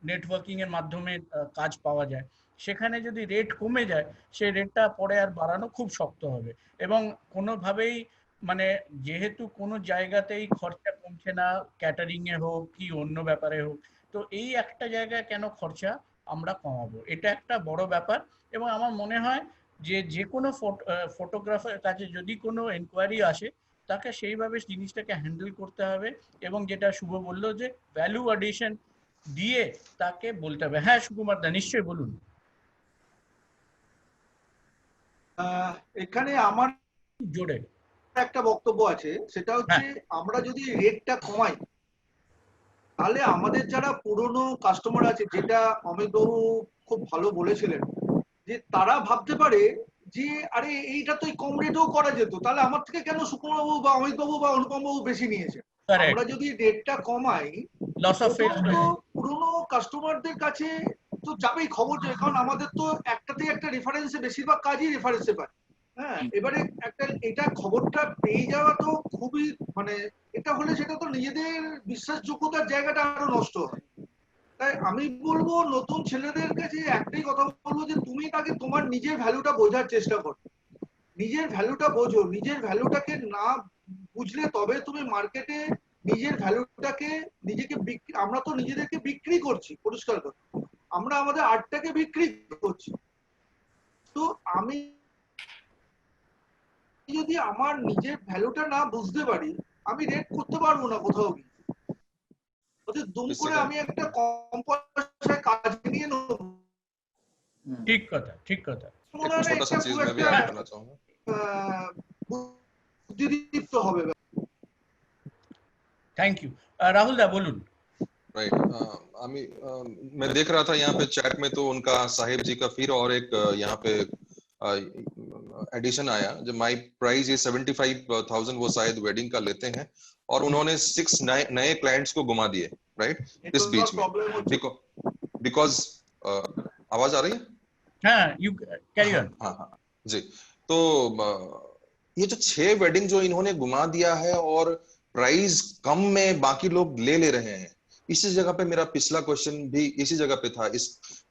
নেটওয়ার্কিং এর মাধ্যমে কাজ পাওয়া যায়। সেখানে যদি রেট কমে যায়, সেই রেটটা পরে আর বাড়ানো খুব শক্ত হবে। এবং কোনোভাবেই মানে যেহেতু কোনো জায়গাতেই খরচা কমছে না, ক্যাটারিং এ হোক কি অন্য ব্যাপারে হোক, তো এই একটা জায়গায় কেন খরচা আমরা কমাবো, এটা একটা বড় ব্যাপার। এবং আমার মনে হয় যে কোনো ফটোগ্রাফার কাছে যদি কোনো এনকোয়ারি আসে, তাকে সেইভাবে জিনিসটাকে হ্যান্ডেল করতে হবে। এবং যেটা শুভ বললো যে ভ্যালু অ্যাডিশন দিয়ে তাকে বলতে হবে। হ্যাঁ সুকুমার দা, নিশ্চয়ই বলুন। এখানে আমার জোরে একটা বক্তব্য আছে, সেটা হচ্ছে আমরা যদি রেটটা কমাই, তাহলে আমাদের যারা পুরনো কাস্টমার আছে, যেটা অমিতবাবু খুব ভালো বলেছিলেন, যে তারা ভাবতে পারে যে আরে এইটা তো কম রেটেও করা যেত, তাহলে আমার থেকে কেন সুকুমারবাবু বা অমিতবাবু বা অনুপম বাবু বেশি নিয়েছে। আমরা যদি রেটটা কমাই, লস অফ ফেথ তো পুরনো কাস্টমারদের কাছে তো যাবেই খবর যাবে, কারণ আমাদের তো একটাতেই একটা রেফারেন্সে বেশিরভাগ কাজই রেফারেন্সে পায়। হ্যাঁ, এবারে একটা এটা খবরটা পেয়ে যাওয়া তো খুবই মানে এটা হলে সেটা তো নিজেদের বিশ্বাসযোগ্যতার জায়গাটা আরো নষ্ট হয়। তাই আমি বলবো নতুন ছেলেদের কাছে একটাই কথা বলবো, যে তুমি তাকে তোমার নিজের ভ্যালুটা বোঝার চেষ্টা করো, নিজের ভ্যালুটা বোঝো। নিজের ভ্যালুটাকে না বুঝলে তবে তুমি মার্কেটে নিজের ভ্যালুটাকে নিজেকে আমরা তো নিজেদেরকে বিক্রি করছি, পরিষ্কার কথা, আমরা আমাদের আর্টটাকে বিক্রি করছি। তো আমি যদি আমার নিজের ভ্যালুটা না বুঝতে পারি, আমি রেট করতে পারবো না কোথাও গিয়ে। দুম করে আমি একটা কম পয়সায় কাজ নিয়ে নেবো। ঠিক কথা, ঠিক কথা। छोटा सा चीज मैं भी ऐड करना चाहूंगा, বুদ্ধিদীপ্ত হবে। Thank you. राहुल दा बोलून। राइट। मैं देख रहा था यहाँ पे चैट में, तो उनका साहिब जी का फिर और एक यहाँ पे एडिशन आया, जो माय प्राइस ये 75,000 वो शायद वेडिंग का लेते हैं, और उन्होंने 6 नए क्लाइंट्स को घुमा दिए, राइट, इस बीच में। बिकॉज आवाज आ रही है? हाँ, यू कैरी ऑन। हाँ हाँ जी। तो ये जो 6 वेडिंग जो इन्होंने घुमा दिया है और प्राइस कम में बाकी लोग ले रहे हैं, इसी जगह पे मेरा पिछला क्वेश्चन भी इसी जगह पे था। इस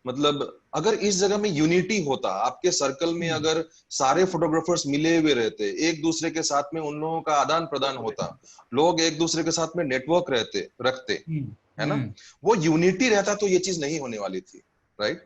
मतलब अगर इस जगह में यूनिटी होता, आपके सर्कल में अगर सारे फोटोग्राफर्स मिले हुए रहते, एक दूसरे के साथ में उन लोगों का आदान प्रदान होता, लोग एक दूसरे के साथ में नेटवर्क रखते, है ना, वो यूनिटी रहता, तो ये चीज नहीं होने वाली थी, राइट।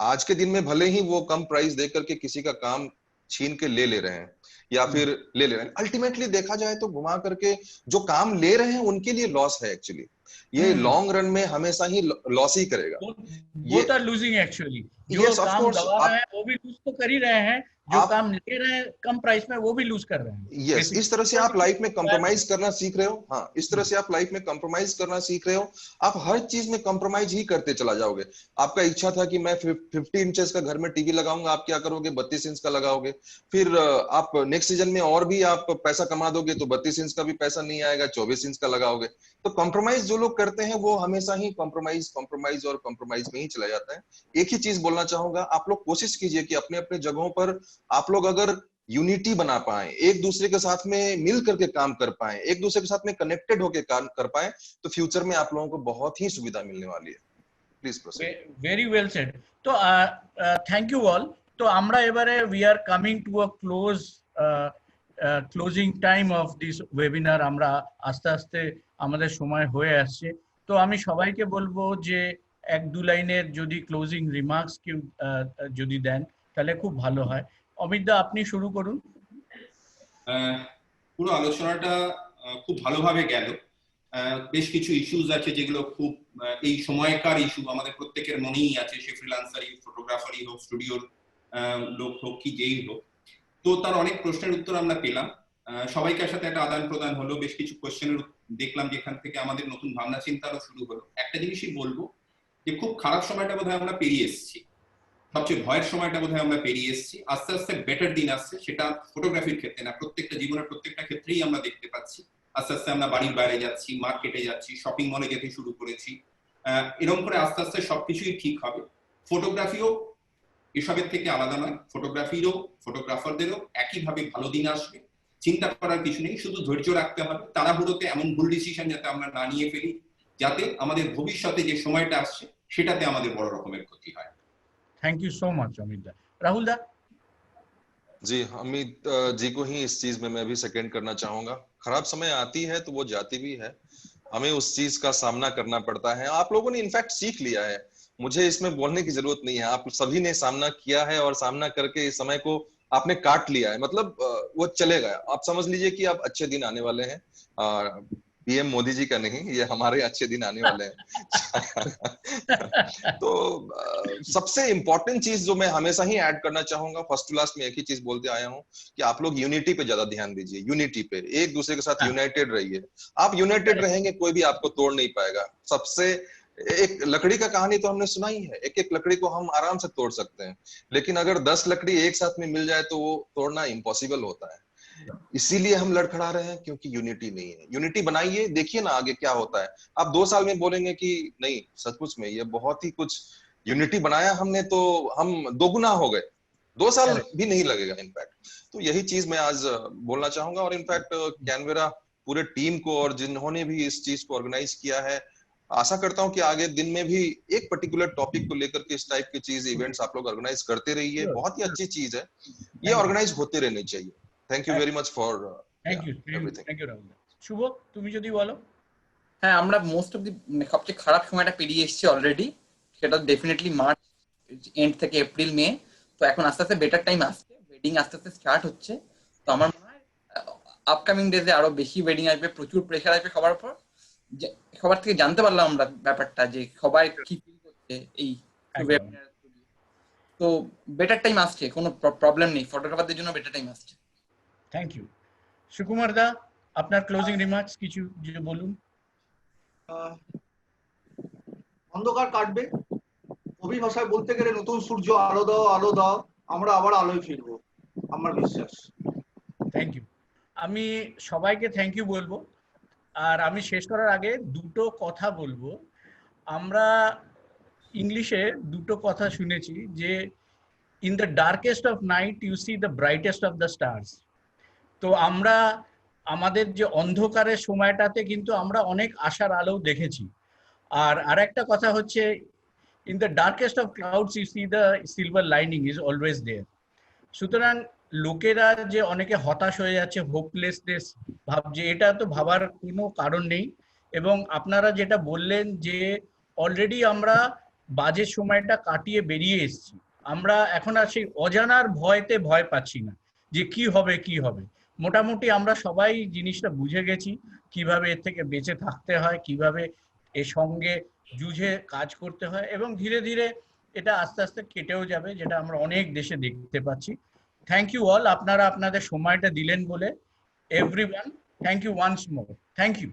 आज के दिन में भले ही वो कम प्राइस दे करके किसी का काम छीन के ले रहे हैं, या फिर ले रहे हैं। अल्टीमेटली देखा जाए तो घुमा करके जो काम ले रहे हैं उनके लिए लॉस है एक्चुअली, ये लॉन्ग रन में हमेशा ही लॉस ही करेगा। बोथ आर लूजिंग एक्चुअली, जो यस ऑफ काम कोर्स, गवा रहे हैं वो भी लूज तो कर ही रहे हैं, जो आप काम ले रहे हैं कम प्राइस में वो भी लूज कर रहे हैं। यस, इस तरह से आप लाइफ में कंप्रोमाइज करना सीख रहे हो। हाँ, इस तरह से आप लाइफ में कंप्रोमाइज करना सीख रहे हो। आप हर चीज में कंप्रोमाइज ही करते चला जाओगे। आपका इच्छा था कि मैं 50 इंचेस का घर में टीवी लगाऊंगा, आप क्या करोगे 32 इंच का लगाओगे। फिर आप नेक्स्ट सीजन में और भी आप पैसा कमा दोगे तो 32 इंच का भी पैसा नहीं आएगा, 24 इंच का लगाओगे। तो कंप्रोमाइज जो लोग करते हैं वो हमेशा ही कंप्रोमाइज कंप्रोमाइज और कंप्रोमाइज में ही चला जाता है। एक ही चीज बोलना चाहूंगा, आप लोग कोशिश कीजिए कि अपने अपने जगहों पर आप लोग अगर यूनिटी बना पाए, एक दूसरे के साथ में मिल करके काम कर पाए, एक दूसरे के साथ में कनेक्टेड होकर काम कर पाए, तो फ्यूचर में आप लोगों को बहुत ही सुविधा मिलने वाली है। Please proceed. Very well said. तो थैंक यू ऑल। तो আমরা এবারে we are coming to a closing time of this webinar, আমরা আস্তে আস্তে আমাদের সময় হয়ে আসছে। তো আমি সবাইকে বলবো যে এক দু লাইনের যদি ক্লোজিং রিমার্কস কেউ যদি দেন তাহলে খুব ভালো হয়। অমিত দা, আপনি শুরু করুন। পুরো আলোচনাটা খুব ভালোভাবে গেল। বেশ কিছু ইস্যুজ আছে যেগুলো খুব এই সময়কার ইস্যু, আমাদের প্রত্যেকের মনেই আছে, সে ফ্রিল্যান্সারই, ফটোগ্রাফারই হোক, স্টুডিওর লোক হোক, কি যেই হোক। তো তার অনেক প্রশ্নের উত্তর আমরা পেলাম, সবাইকার সাথে একটা আদান প্রদান হলো, বেশ কিছু কোয়েশ্চেনের দেখলাম যেখান থেকে আমাদের নতুন ভাবনা চিন্তারও শুরু হলো। একটা জিনিসই বলবো যে খুব খারাপ সময়টা বোধহয় আমরা পেরিয়ে এসেছি, সবচেয়ে ভয়ের সময়টা বোধহয় আমরা পেরিয়ে এসেছি। আস্তে আস্তে বেটার দিন আসছে, সেটা ফটোগ্রাফির ক্ষেত্রে না, প্রত্যেকটা জীবনের প্রত্যেকটা ক্ষেত্রেই আমরা দেখতে পাচ্ছি। আস্তে আস্তে আমরা বাড়ির বাইরে যাচ্ছি, মার্কেটে যাচ্ছি, শপিং মলে যেতে শুরু করেছি। এরকম করে আস্তে আস্তে সবকিছুই ঠিক হবে। ফটোগ্রাফিও এসবের থেকে আলাদা নয়, ফটোগ্রাফিরও, ফটোগ্রাফারদেরও একইভাবে ভালো দিন আসবে, চিন্তা করার কিছু নেই, শুধু ধৈর্য রাখতে হবে। তাড়াহুড়োতে এমন ভুল ডিসিশন যাতে আমরা না নিয়ে ফেলি, যাতে আমাদের ভবিষ্যতে যে সময়টা আসছে সেটাতে আমাদের বড় রকমের ক্ষতি হয়। Thank you so much Amit दा। राहुल दा? जी, अमित जी को ही इस चीज में मैं भी सेकंड करना चाहूंगा। खराब समय आती है तो वो जाती भी है, हमें उस चीज का सामना करना पड़ता है। आप लोगों ने इनफैक्ट सीख लिया है, मुझे इसमें बोलने की जरूरत नहीं है, आप सभी ने सामना किया है और सामना करके इस समय को आपने काट लिया है। मतलब वो चले गया, आप समझ लीजिए कि अब अच्छे दिन आने वाले हैं। पीएम मोदी जी का नहीं, ये हमारे अच्छे दिन आने वाले हैं। तो सबसे इंपॉर्टेंट चीज जो मैं हमेशा ही ऐड करना चाहूंगा, फर्स्ट टू लास्ट में एक ही चीज बोलते आया हूं कि आप लोग यूनिटी पे ज्यादा ध्यान दीजिए, यूनिटी पे, एक दूसरे के साथ यूनाइटेड रहिए। आप यूनाइटेड रहेंगे कोई भी आपको तोड़ नहीं पाएगा। सबसे एक लकड़ी का कहानी तो हमने सुना ही है, एक एक लकड़ी को हम आराम से तोड़ सकते हैं, लेकिन अगर 10 लकड़ी एक साथ में मिल जाए तो वो तोड़ना इम्पॉसिबल होता है। इसीलिए हम लड़खड़ा रहे हैं, क्योंकि यूनिटी नहीं है। यूनिटी बनाइए, देखिए ना आगे क्या होता है। आप 2 साल में बोलेंगे कि नहीं सचमुच में ये बहुत ही कुछ यूनिटी बनाया हमने, तो हम दोगुना हो गए। 2 साल भी नहीं लगेगा इनफैक्ट। तो यही चीज मैं आज बोलना चाहूंगा। और इनफैक्ट कैनवेरा पूरे टीम को और जिन्होंने भी इस चीज को ऑर्गेनाइज किया है, आशा करता हूं कि आगे दिन में भी एक पर्टिकुलर टॉपिक को लेकर के इस टाइप की चीज, इवेंट्स आप लोग ऑर्गेनाइज करते रहिए। बहुत ही अच्छी चीज है, ये ऑर्गेनाइज होते रहने चाहिए। Thank you very much for everything. Thank you Rahul दा। শুভ, তুমি যদি বলো। হ্যাঁ, আমরা মোস্ট অফ দি সবচেয়ে খারাপ সময়টা পেরিয়ে এসেছি অলরেডি, সেটা ডেফিনেটলি মার্চ এন্ড থেকে এপ্রিল মে। তো এখন আস্তে আস্তে বেটার টাইম আসছে, ওয়েডিং আস্তে আস্তে স্টার্ট হচ্ছে। তো আমার মনে হয় আপকামিং ডেজে আরো বেশি ওয়েডিং আসবে, প্রচুর প্রেশার আসবে সবার উপর। সবার থেকে জানতে পারলাম আমরা ব্যাপারটা যে সবাই কি ফিল করছে এই ওয়েবিনার। তো বেটার টাইম আসছে, কোনো প্রবলেম নেই, ফটোগ্রাফারদের জন্য বেটার টাইম আসছে। Thank you. সুকুমার দা, আপনার ক্লোজিং রিমার্কস কিছু যে বলুন। অন্ধকার কাটবে, কবি ভাষায় বলতে গেলে নতুন সূর্য, আলো দাও আলো দাও, আমরা আবার আলোয় ফিরবো, আমার বিশ্বাস। Thank you. আমি সবাইকে থ্যাংক ইউ বলবো। আর আমি শেষ করার আগে দুটো কথা বলবো। আমরা ইংলিশে দুটো কথা শুনেছি যে in the darkest of night you see the brightest of the stars. তো আমরা আমাদের যে অন্ধকারের সময়টাতে কিন্তু আমরা অনেক আশার আলো দেখেছি। আর আরেকটা কথা হচ্ছে in the darkest of clouds you see the silver lining is always there. সুতরাং লোকেরা যে অনেকে হতাশ হয়ে যাচ্ছে, হোপলেসনেস ভাবছে, এটা তো ভাবার কোনো কারণ নেই। এবং আপনারা যেটা বললেন যে অলরেডি আমরা বাজে সময়টা কাটিয়ে বেরিয়ে এসেছি, আমরা এখন আর সেই অজানার ভয়তে ভয় পাচ্ছি না। যে কি হবে কি হবে। মোটামুটি আমরা সবাই জিনিসটা বুঝে গেছি, কিভাবে এর থেকে বেঁচে থাকতে হয়, কিভাবে এর সঙ্গে যুঝে কাজ করতে হয়, এবং ধীরে ধীরে এটা আস্তে আস্তে কেটেও যাবে, যেটা আমরা অনেক দেশে দেখতে পাচ্ছি। থ্যাংক ইউ অল, আপনারা আপনাদের সময়টা দিলেন বলে। Everyone, thank you once more, thank you.